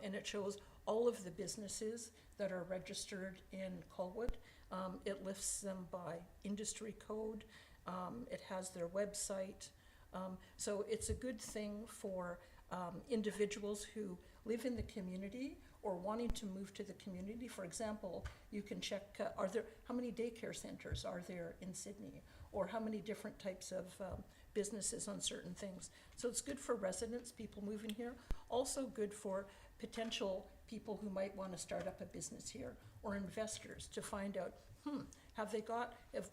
and it shows all of the businesses that are registered in Colwood. It lists them by industry code. It has their website. So it's a good thing for individuals who live in the community or wanting to move to the community. For example, you can check, how many daycare centers are there in Sydney? Or how many different types of businesses on certain things. So it's good for residents, people moving here. Also good for potential people who might want to start up a business here, or investors to find out,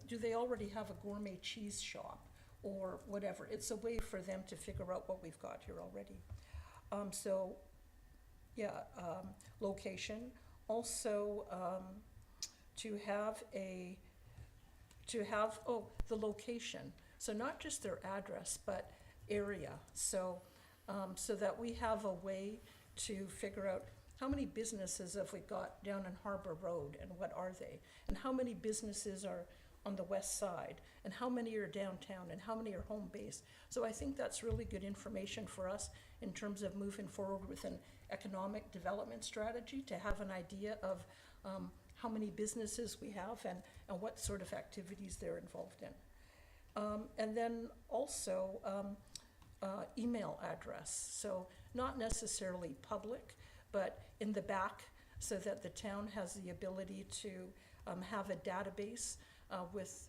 do they already have a gourmet cheese shop or whatever? It's a way for them to figure out what we've got here already. Location. Also, the location. So not just their address, but area. So that we have a way to figure out how many businesses have we got down in Harbour Road, and what are they? And how many businesses are on the west side? And how many are downtown? And how many are home based? So I think that's really good information for us in terms of moving forward with an economic development strategy, to have an idea of how many businesses we have and what sort of activities they're involved in. And then also email address. So not necessarily public, but in the back, so that the town has the ability to have a database with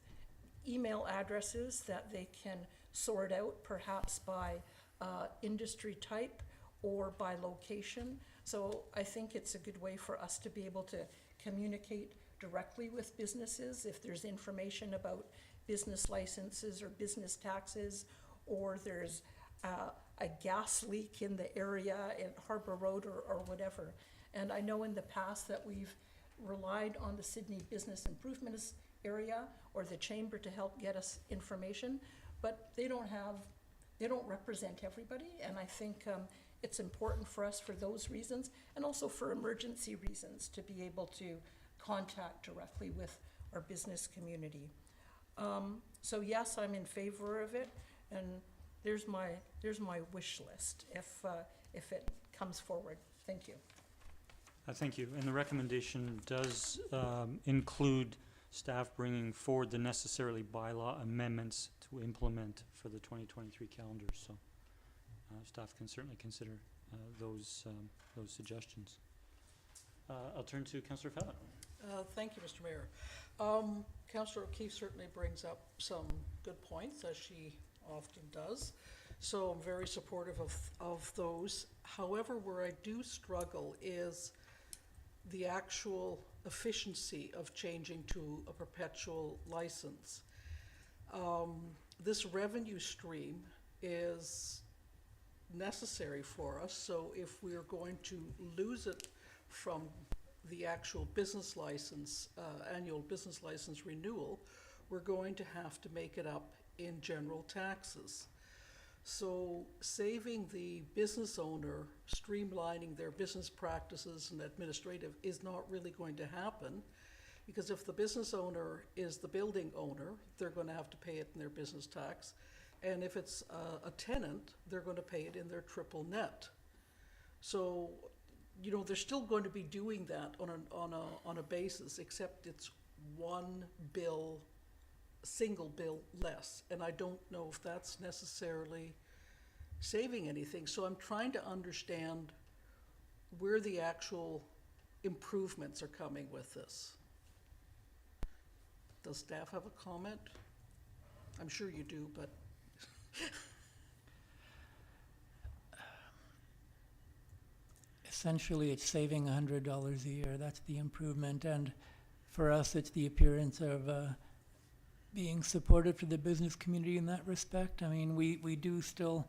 email addresses that they can sort out, perhaps by industry type or by location. So I think it's a good way for us to be able to communicate directly with businesses if there's information about business licenses or business taxes, or there's a gas leak in the area in Harbour Road or whatever. And I know in the past that we've relied on the Sydney Business Improvements area or the chamber to help get us information, but they don't represent everybody. And I think it's important for us for those reasons, and also for emergency reasons, to be able to contact directly with our business community. So yes, I'm in favor of it, and there's my wish list if it comes forward. Thank you. Thank you. And the recommendation does include staff bringing forward the necessarily bylaw amendments to implement for the 2023 calendar. So staff can certainly consider those suggestions. I'll turn to Councillor Fallot. Thank you, Mr. Mayor. Councillor O'Keefe certainly brings up some good points, as she often does. So I'm very supportive of those. However, where I do struggle is the actual efficiency of changing to a perpetual license. This revenue stream is necessary for us, so if we're going to lose it from the actual business license, annual business license renewal, we're going to have to make it up in general taxes. So saving the business owner, streamlining their business practices and administrative is not really going to happen, because if the business owner is the building owner, they're going to have to pay it in their business tax. And if it's a tenant, they're going to pay it in their triple net. So you know, they're still going to be doing that on a basis, except it's one bill, single bill less. And I don't know if that's necessarily saving anything. So I'm trying to understand where the actual improvements are coming with this. Does staff have a comment? I'm sure you do, but. Essentially, it's saving $100 a year. That's the improvement. And for us, it's the appearance of being supportive to the business community in that respect. I mean, we do still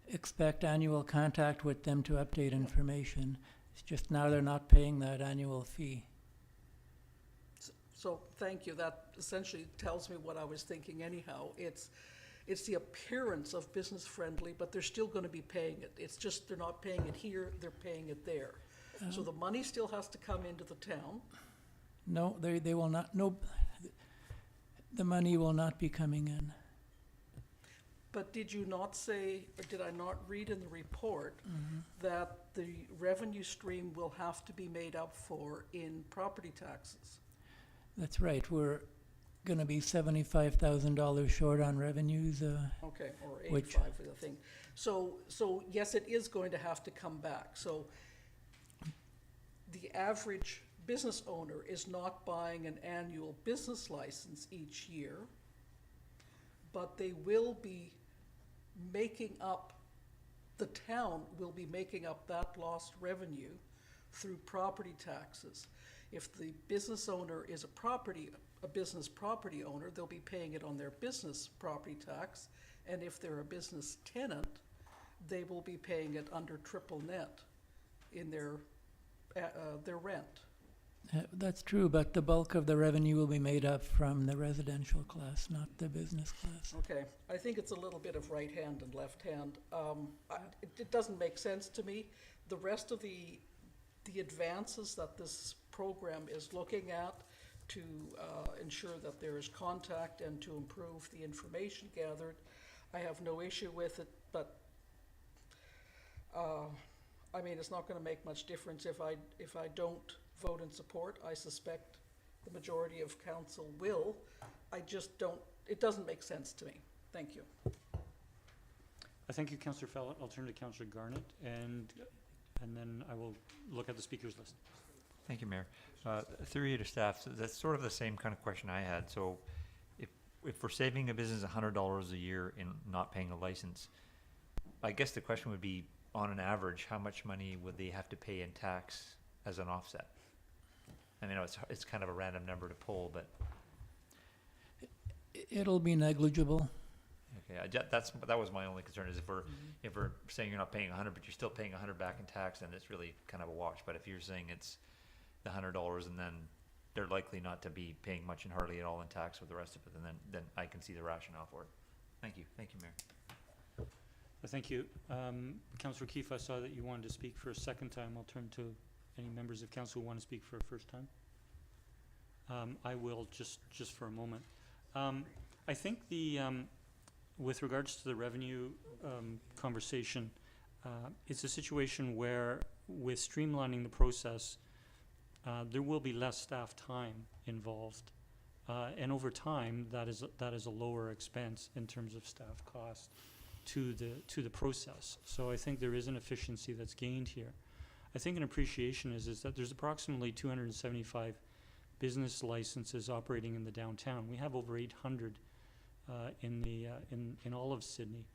expect annual contact with them to update information. It's just now they're not paying that annual fee. So, thank you. That essentially tells me what I was thinking anyhow. It's the appearance of business friendly, but they're still gonna be paying it. It's just they're not paying it here, they're paying it there. So the money still has to come into the town. No, they will not, no, the money will not be coming in. But did you not say, or did I not read in the report that the revenue stream will have to be made up for in property taxes? That's right, we're gonna be $75,000 short on revenues, Okay, or Which- 85 for the thing. So yes, it is going to have to come back. So the average business owner is not buying an annual business license each year, but they will be making up, the town will be making up that lost revenue through property taxes. If the business owner is a business property owner, they'll be paying it on their business property tax. And if they're a business tenant, they will be paying it under triple net in their rent. That's true, but the bulk of the revenue will be made up from the residential class, not the business class. Okay, I think it's a little bit of right hand and left hand. It doesn't make sense to me. The rest of the advances that this program is looking at to ensure that there is contact and to improve the information gathered, I have no issue with it, but I mean, it's not gonna make much difference if I don't vote in support. I suspect the majority of council will. I just don't, it doesn't make sense to me. Thank you. Thank you, Councillor Fallot. I'll turn to Councillor Garnett, and then I will look at the speakers list. Thank you, Mayor. Through you to staff, so that's sort of the same kind of question I had. So if we're saving a business $100 a year in not paying a license, I guess the question would be, on an average, how much money would they have to pay in tax as an offset? I mean, it's kind of a random number to pull, but It'll be negligible. okay, that was my only concern, is if we're saying you're not paying 100, but you're still paying 100 back in tax, then it's really kind of a wash. But if you're saying it's the $100 and then they're likely not to be paying much and hardly at all in tax with the rest of it, and then I can see the rationale for it. Thank you, Mayor. Thank you. Councillor Keefe, I saw that you wanted to speak for a second time. I'll turn to any members of council who want to speak for a first time. I will just for a moment. I think with regards to the revenue conversation, it's a situation where, with streamlining the process, there will be less staff time involved, and over time, that is a lower expense in terms of staff cost to the process. So I think there is an efficiency that's gained here. I think an appreciation is that there's approximately 275 business licenses operating in the downtown. We have over 800 in all of Sydney,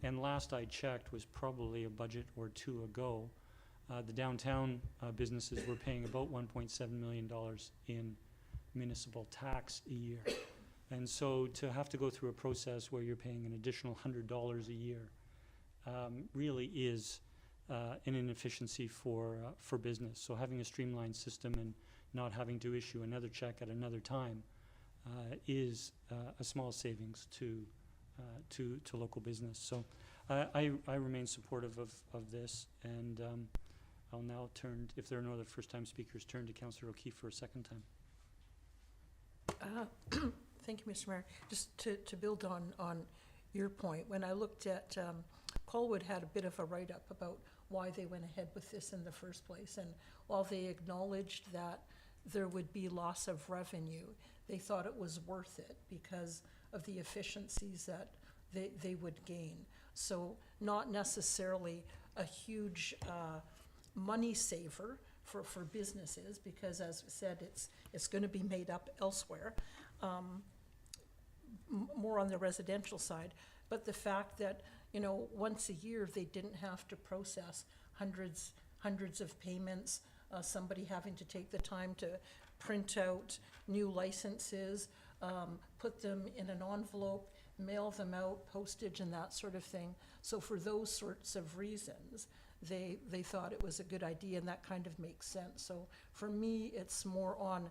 and last I checked was probably a budget or two ago. The downtown businesses were paying about $1.7 million in municipal tax a year. And so to have to go through a process where you're paying an additional $100 a year really is an inefficiency for business. So having a streamlined system and not having to issue another check at another time is a small savings to local business. So I remain supportive of this, and I'll now turn, if there are no other first-time speakers, turn to Councillor O'Keefe for a second time. Thank you, Mr. Mayor. Just to build on your point, when I looked at, Colwood had a bit of a write-up about why they went ahead with this in the first place. And while they acknowledged that there would be loss of revenue, they thought it was worth it because of the efficiencies that they would gain. So not necessarily a huge money saver for businesses, because as I said, it's going to be made up elsewhere, more on the residential side. But the fact that, once a year they didn't have to process hundreds of payments, somebody having to take the time to print out new licenses, put them in an envelope, mail them out, postage and that sort of thing. So for those sorts of reasons, they thought it was a good idea, and that kind of makes sense. So for me, it's more on,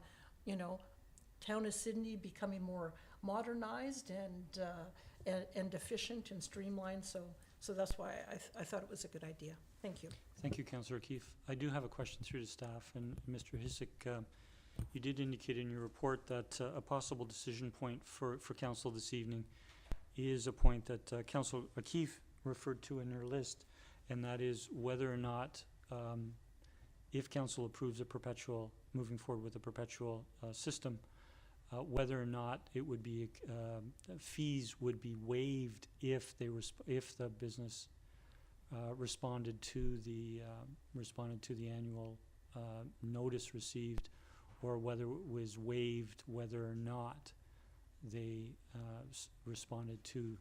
Town of Sydney becoming more modernized and efficient and streamlined. So that's why I thought it was a good idea. Thank you. Thank you, Councillor O'Keefe. I do have a question through to staff, and Mr. Hisik, you did indicate in your report that a possible decision point for council this evening is a point that Councillor O'Keefe referred to in her list, and that is whether or not, if council approves moving forward with a perpetual system, whether or not it would be fees would be waived if the business responded to the annual notice received, or whether it was waived whether or not they responded to.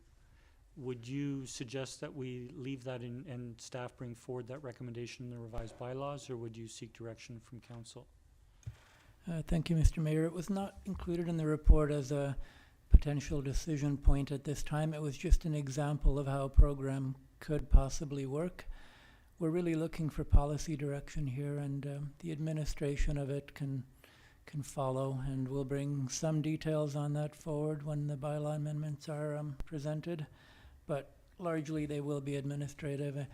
Would you suggest that we leave that in and staff bring forward that recommendation in the revised bylaws, or would you seek direction from council? Thank you, Mr. Mayor. It was not included in the report as a potential decision point at this time. It was just an example of how a program could possibly work. We're really looking for policy direction here, and the administration of it can follow, and we'll bring some details on that forward when the bylaw amendments are presented, but largely they will be administrative.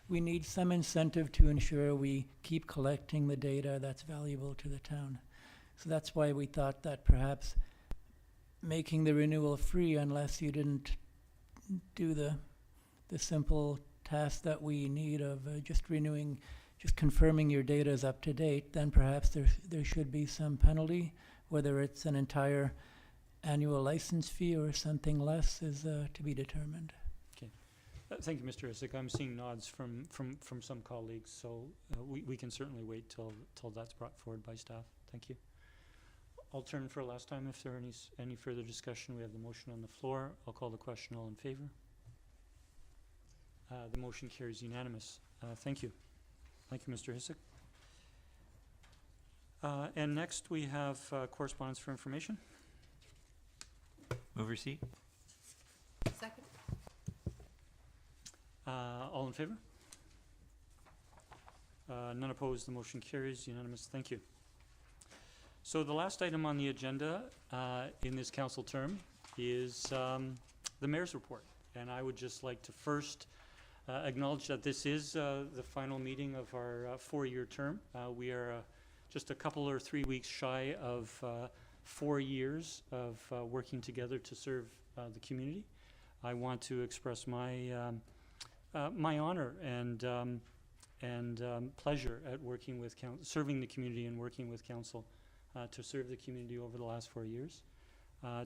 We need some incentive to ensure we keep collecting the data that's valuable to the town. So that's why we thought that perhaps making the renewal free, unless you didn't do the simple task that we need of just confirming your data is up to date, then perhaps there should be some penalty, whether it's an entire annual license fee or something less is to be determined. Okay. Thank you, Mr. Hisik. I'm seeing nods from some colleagues, so we can certainly wait till that's brought forward by staff. Thank you. I'll turn for a last time if there are any further discussion. We have the motion on the floor. I'll call the question. All in favor? The motion carries unanimous. Thank you. Thank you, Mr. Hisik. And next we have correspondence for information. Move receipt. Second. All in favor? None opposed. The motion carries unanimous. Thank you. So the last item on the agenda in this council term is the mayor's report. And I would just like to first acknowledge that this is the final meeting of our 4-year term. We are just a couple or 3 weeks shy of 4 years of working together to serve the community. I want to express my my honor and pleasure at working with serving the community and working with council to serve the community over the last 4 years,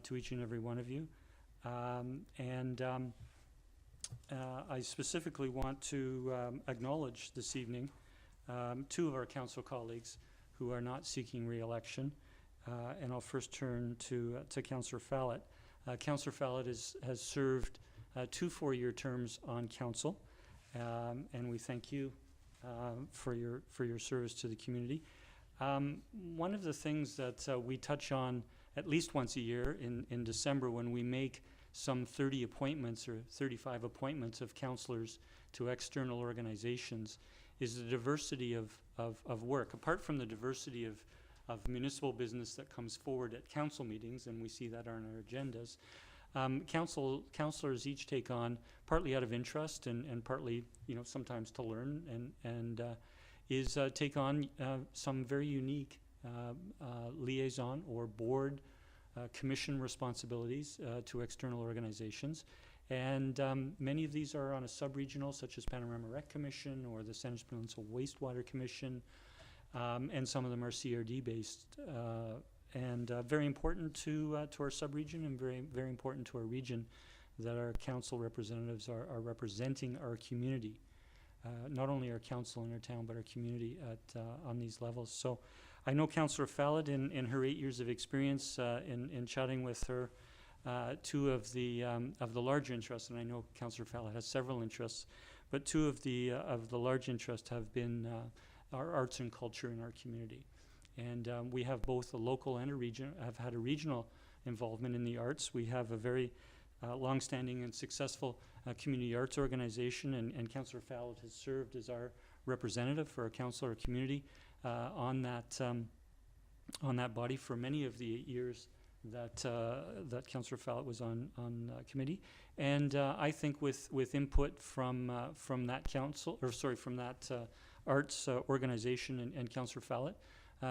to each and every one of you. I specifically want to acknowledge this evening 2 of our council colleagues who are not seeking re-election, and I'll first turn to Councillor Fallot. Councillor Fallot has served 2 4-year terms on council, and we thank you for your service to the community. One of the things that we touch on at least once a year in December, when we make some 30 appointments or 35 appointments of councillors to external organizations, is the diversity of work. Apart from the diversity of municipal business that comes forward at council meetings, and we see that on our agendas, councillors each take on, partly out of interest and partly, sometimes to learn, and take on some very unique liaison or board commission responsibilities to external organizations. And many of these are on a sub-regional, such as Panorama Rec Commission or the Sandwich Peninsula Wastewater Commission, and some of them are CRD-based, and very important to our sub-region, and very, very important to our region, that our council representatives are representing our community. Not only our council in our town, but our community on these levels. So I know Councillor Fallot, in her 8 years of experience in chatting with her, two of the larger interests, and I know Councillor Fallot has several interests, but two of the large interests have been our arts and culture in our community. And we have both a local and have had a regional involvement in the arts. We have a very long-standing and successful community arts organization, and Councillor Fallot has served as our representative for our council or community on that body for many of the 8 years that Councillor Fallot was on committee. And I think with input from that council, or sorry, from that arts organization and Councillor Fallot,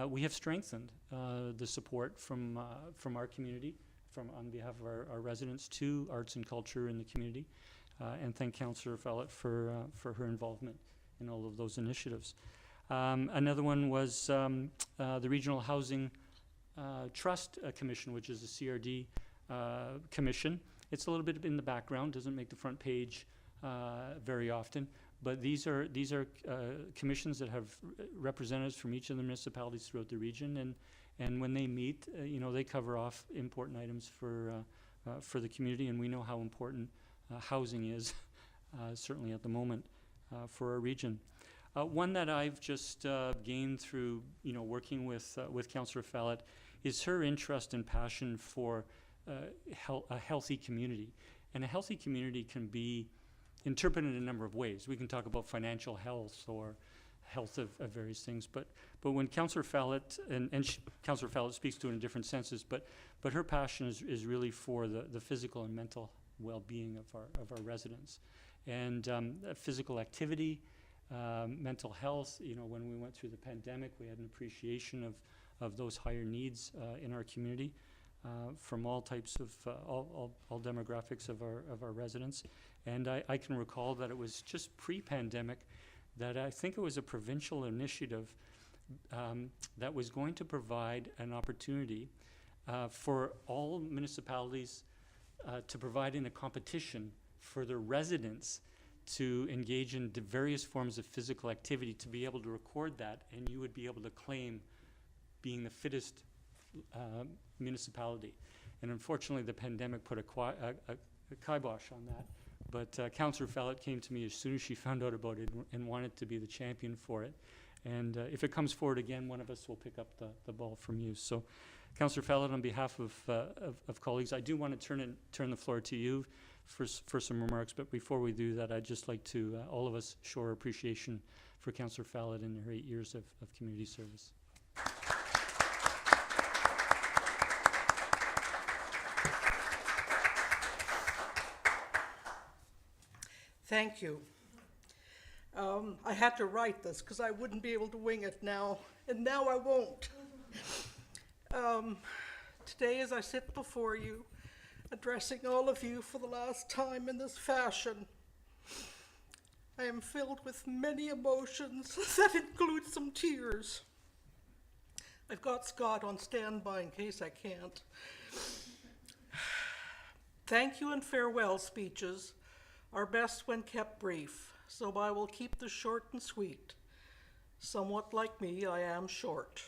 we have strengthened the support from our community, on behalf of our residents, to arts and culture in the community, and thank Councillor Fallot for her involvement in all of those initiatives. Another one was the Regional Housing Trust Commission, which is a CRD commission. It's a little bit in the background, doesn't make the front page very often, but these are commissions that have representatives from each of the municipalities throughout the region, and when they meet, they cover off important items for the community, and we know how important housing is, certainly at the moment, for our region. One that I've just gained through, working with Councillor Fallot is her interest and passion for a healthy community. And a healthy community can be interpreted in a number of ways. We can talk about financial health or health of various things, but when Councillor Fallot, and Councillor Fallot speaks to it in different senses, but her passion is really for the physical and mental well-being of our residents. And physical activity, mental health, when we went through the pandemic, we had an appreciation of those higher needs in our community from all types of, all demographics of our residents. And I can recall that it was just pre-pandemic that I think it was a provincial initiative that was going to provide an opportunity for all municipalities to provide in a competition for their residents to engage in the various forms of physical activity, to be able to record that, and you would be able to claim being the fittest municipality. And unfortunately, the pandemic put a kibosh on that. But Councillor Fallot came to me as soon as she found out about it and wanted to be the champion for it. And if it comes forward again, one of us will pick up the ball from you. So, Councillor Fallot, on behalf of colleagues, I do want to turn the floor to you for some remarks. But before we do that, I'd just like to, all of us, show our appreciation for Councillor Fallot in her 8 years of community service. Thank you. I had to write this because I wouldn't be able to wing it now, and now I won't. Today, as I sit before you, addressing all of you for the last time in this fashion, I am filled with many emotions that include some tears. I've got Scott on standby in case I can't. Thank you and farewell speeches are best when kept brief, so I will keep this short and sweet. Somewhat like me, I am short.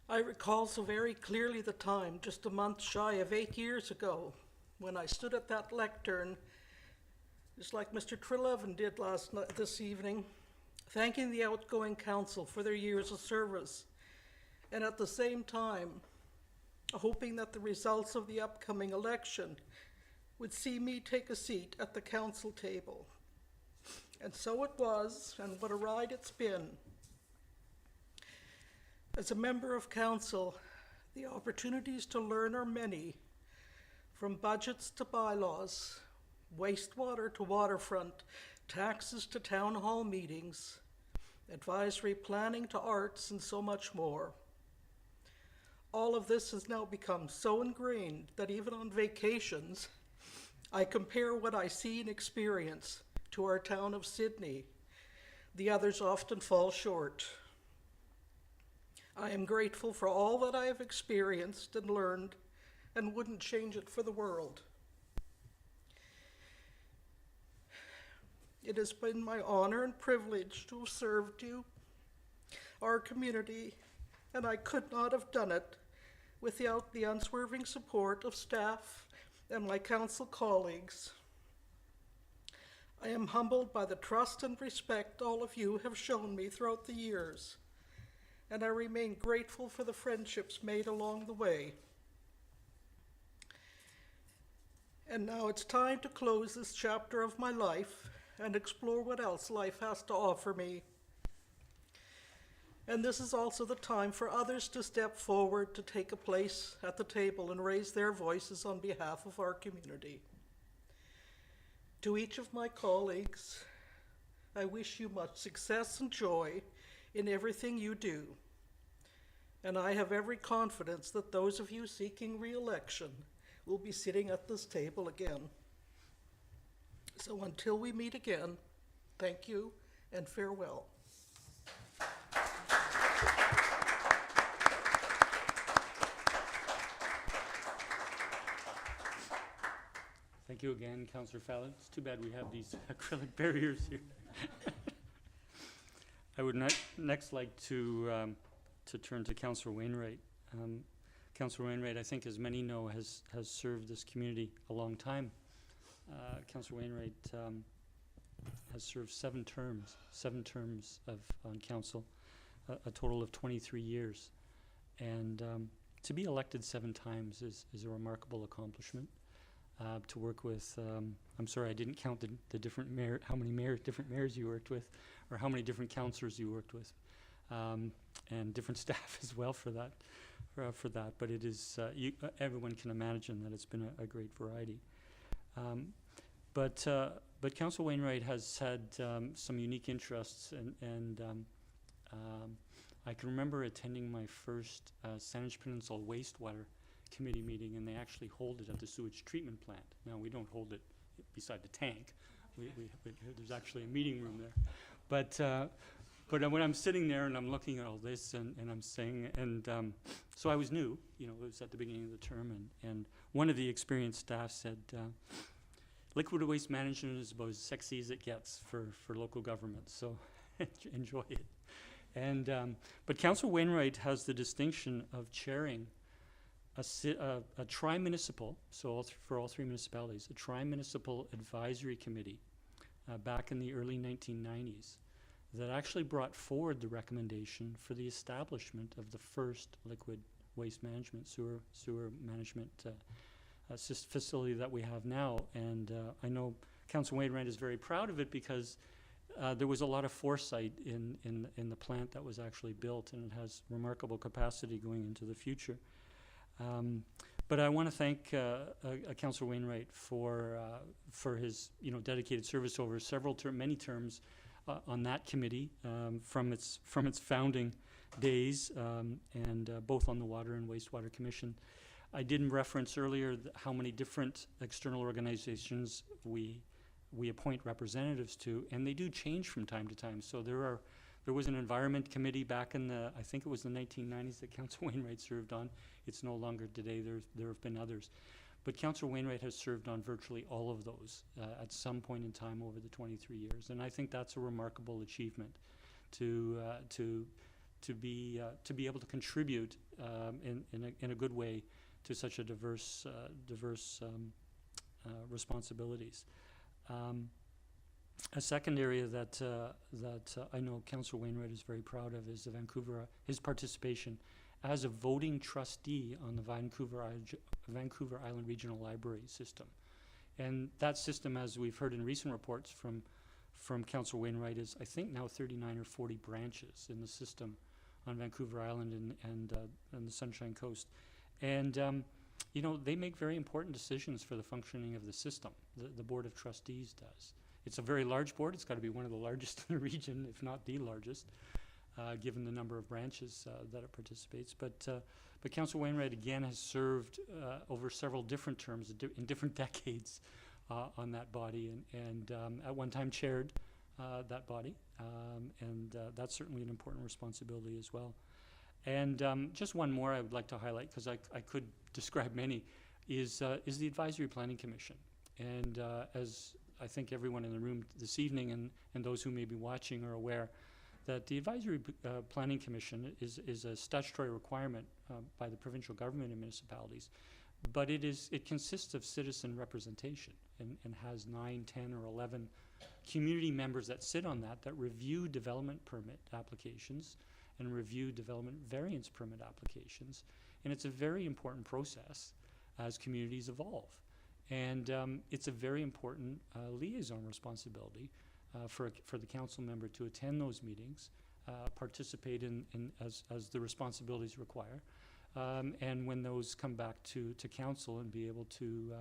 I recall so very clearly the time, just a month shy of 8 years ago, when I stood at that lectern, just like Mr. Treleaven did this evening, thanking the outgoing council for their years of service, and at the same time, hoping that the results of the upcoming election would see me take a seat at the council table. And so it was, and what a ride it's been. As a member of council, the opportunities to learn are many, from budgets to bylaws, wastewater to waterfront, taxes to town hall meetings, advisory planning to arts, and so much more. All of this has now become so ingrained that even on vacations, I compare what I see and experience to our town of Sydney. The others often fall short. I am grateful for all that I have experienced and learned and wouldn't change it for the world. It has been my honor and privilege to have served you, our community, and I could not have done it without the unswerving support of staff and my council colleagues. I am humbled by the trust and respect all of you have shown me throughout the years, and I remain grateful for the friendships made along the way. And now it's time to close this chapter of my life and explore what else life has to offer me. And this is also the time for others to step forward to take a place at the table and raise their voices on behalf of our community. To each of my colleagues, I wish you much success and joy in everything you do. And I have every confidence that those of you seeking re-election will be sitting at this table again. So until we meet again, thank you and farewell. Thank you again, Councillor Fallot. It's too bad we have these acrylic barriers here. I would next like to turn to Councillor Wainwright. Councillor Wainwright, I think, as many know, has served this community a long time. Councillor Wainwright has served 7 terms on council, a total of 23 years. And to be elected 7 times is a remarkable accomplishment. To work with, I'm sorry, I didn't count the different how many different mayors you worked with, or how many different councillors you worked with, and different staff as well for that. But it is, everyone can imagine that it's been a great variety. But Councillor Wainwright has had some unique interests, and I can remember attending my first Saanich Peninsula wastewater committee meeting, and they actually hold it at the sewage treatment plant. Now, we don't hold it beside the tank. There's actually a meeting room there. But when I'm sitting there and I'm looking at all this and I'm saying, and so I was new, it was at the beginning of the term, and one of the experienced staff said, liquid waste management is about as sexy as it gets for local government, so enjoy it. And but Councillor Wainwright has the distinction of chairing a tri-municipal, so for all 3 municipalities, a tri-municipal advisory committee back in the early 1990s that actually brought forward the recommendation for the establishment of the first liquid waste management, sewer management facility that we have now. And I know Councillor Wainwright is very proud of it because there was a lot of foresight in the plant that was actually built, and it has remarkable capacity going into the future. But I want to thank Councillor Wainwright for his dedicated service over many terms on that committee from its founding days, and both on the Water and Wastewater Commission. I did reference earlier how many different external organizations we appoint representatives to, and they do change from time to time. So there was an environment committee back in I think it was the 1990s that Councillor Wainwright served on. It's no longer today. There have been others. But Councillor Wainwright has served on virtually all of those at some point in time over the 23 years. And I think that's a remarkable achievement to be able to contribute in a good way to such a diverse responsibilities. A second area that I know Councillor Wainwright is very proud of is his participation as a voting trustee on the Vancouver Island Regional Library system. And that system, as we've heard in recent reports from Councillor Wainwright, is I think now 39 or 40 branches in the system on Vancouver Island and the Sunshine Coast. And they make very important decisions for the functioning of the system. The Board of Trustees does. It's a very large board. It's got to be one of the largest in the region, if not the largest, given the number of branches that it participates. But Councillor Wainwright again has served over several different terms in different decades on that body, and at one time chaired that body, and that's certainly an important responsibility as well. And just one more I would like to highlight, because I could describe many, is the Advisory Planning Commission. And as I think everyone in the room this evening and those who may be watching are aware, that the Advisory Planning Commission is a statutory requirement by the provincial government and municipalities, but it consists of citizen representation and has 9, 10, or 11 community members that sit on that review development permit applications and review development variance permit applications. And it's a very important process as communities evolve. And it's a very important liaison responsibility for the council member to attend those meetings, participate in as the responsibilities require, and when those come back to council, and be able to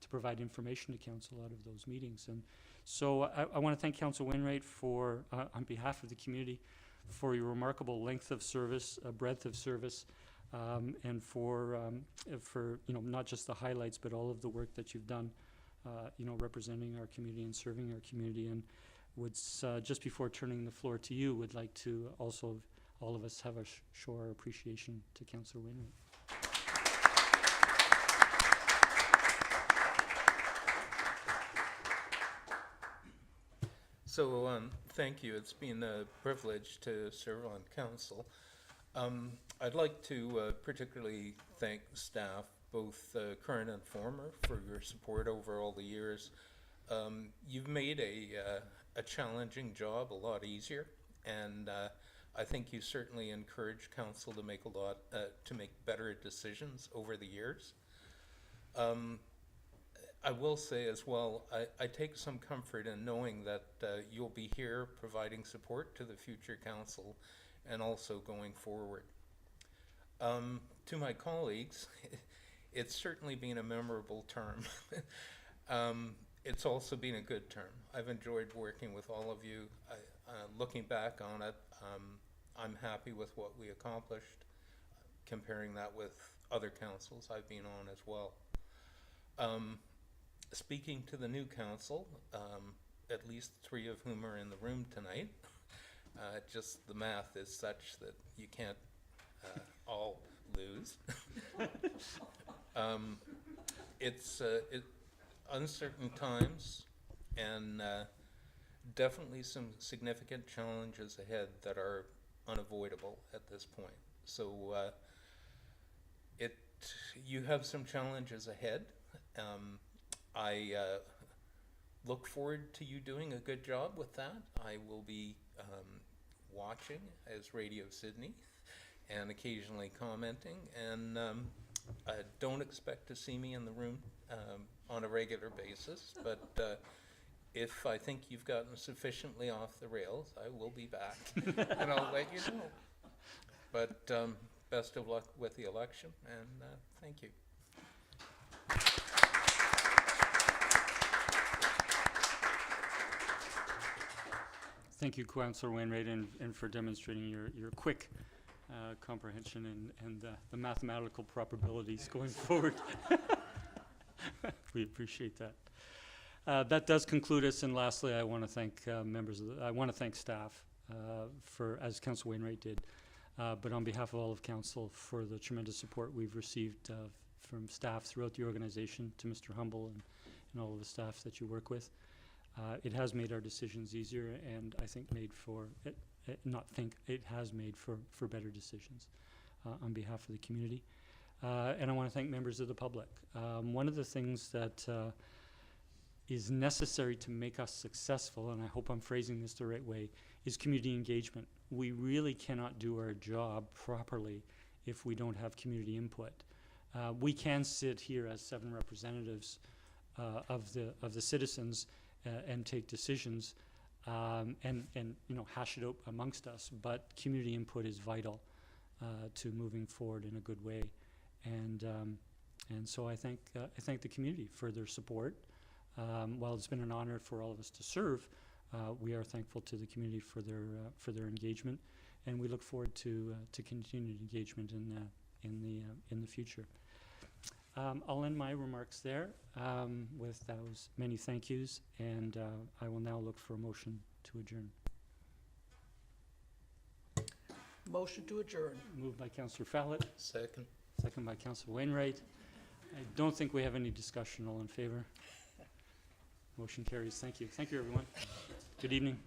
provide information to council out of those meetings. And so I want to thank Councillor Wainwright for, on behalf of the community, for your remarkable length of service, breadth of service, and for not just the highlights, but all of the work that you've done, representing our community and serving our community. And would just before turning the floor to you, would like to also, all of us, have show our appreciation to Councillor Wainwright. So, thank you. It's been a privilege to serve on council. I'd like to particularly thank staff, both current and former, for your support over all the years. You've made a challenging job a lot easier, and I think you certainly encourage council to make to make better decisions over the years. I will say as well, I take some comfort in knowing that you'll be here providing support to the future council and also going forward. To my colleagues, it's certainly been a memorable term. It's also been a good term. I've enjoyed working with all of you. Looking back on it, I'm happy with what we accomplished, comparing that with other councils I've been on as well. Speaking to the new council, at least 3 of whom are in the room tonight, just the math is such that you can't all lose. It's uncertain times, and definitely some significant challenges ahead that are unavoidable at this point. So you have some challenges ahead. I look forward to you doing a good job with that. I will be watching as Radio Sydney and occasionally commenting, and I don't expect to see me in the room on a regular basis, but if I think you've gotten sufficiently off the rails, I will be back and I'll let you know. But best of luck with the election, and thank you. Thank you, Councillor Wainwright, and for demonstrating your quick comprehension and the mathematical probabilities going forward. We appreciate that. That does conclude us, and lastly, I want to thank I want to thank staff for, as Councillor Wainwright did, but on behalf of all of council, for the tremendous support we've received from staff throughout the organization, to Mr. Humble and all of the staff that you work with. It has made our decisions easier, and I think it has made for better decisions on behalf of the community. And I want to thank members of the public. One of the things that is necessary to make us successful, and I hope I'm phrasing this the right way, is community engagement. We really cannot do our job properly if we don't have community input. We can sit here as 7 representatives of the citizens and take decisions and hash it out amongst us, but community input is vital to moving forward in a good way. And so I thank the community for their support. While it's been an honor for all of us to serve, we are thankful to the community for their engagement, and we look forward to continued engagement in the future. I'll end my remarks there with those many thank yous, and I will now look for a motion to adjourn. Motion to adjourn. Moved by Councillor Fallot, Second. second by Councillor Wainwright. I don't think we have any discussion. All in favor? Motion carries. Thank you. Thank you, everyone. Good evening.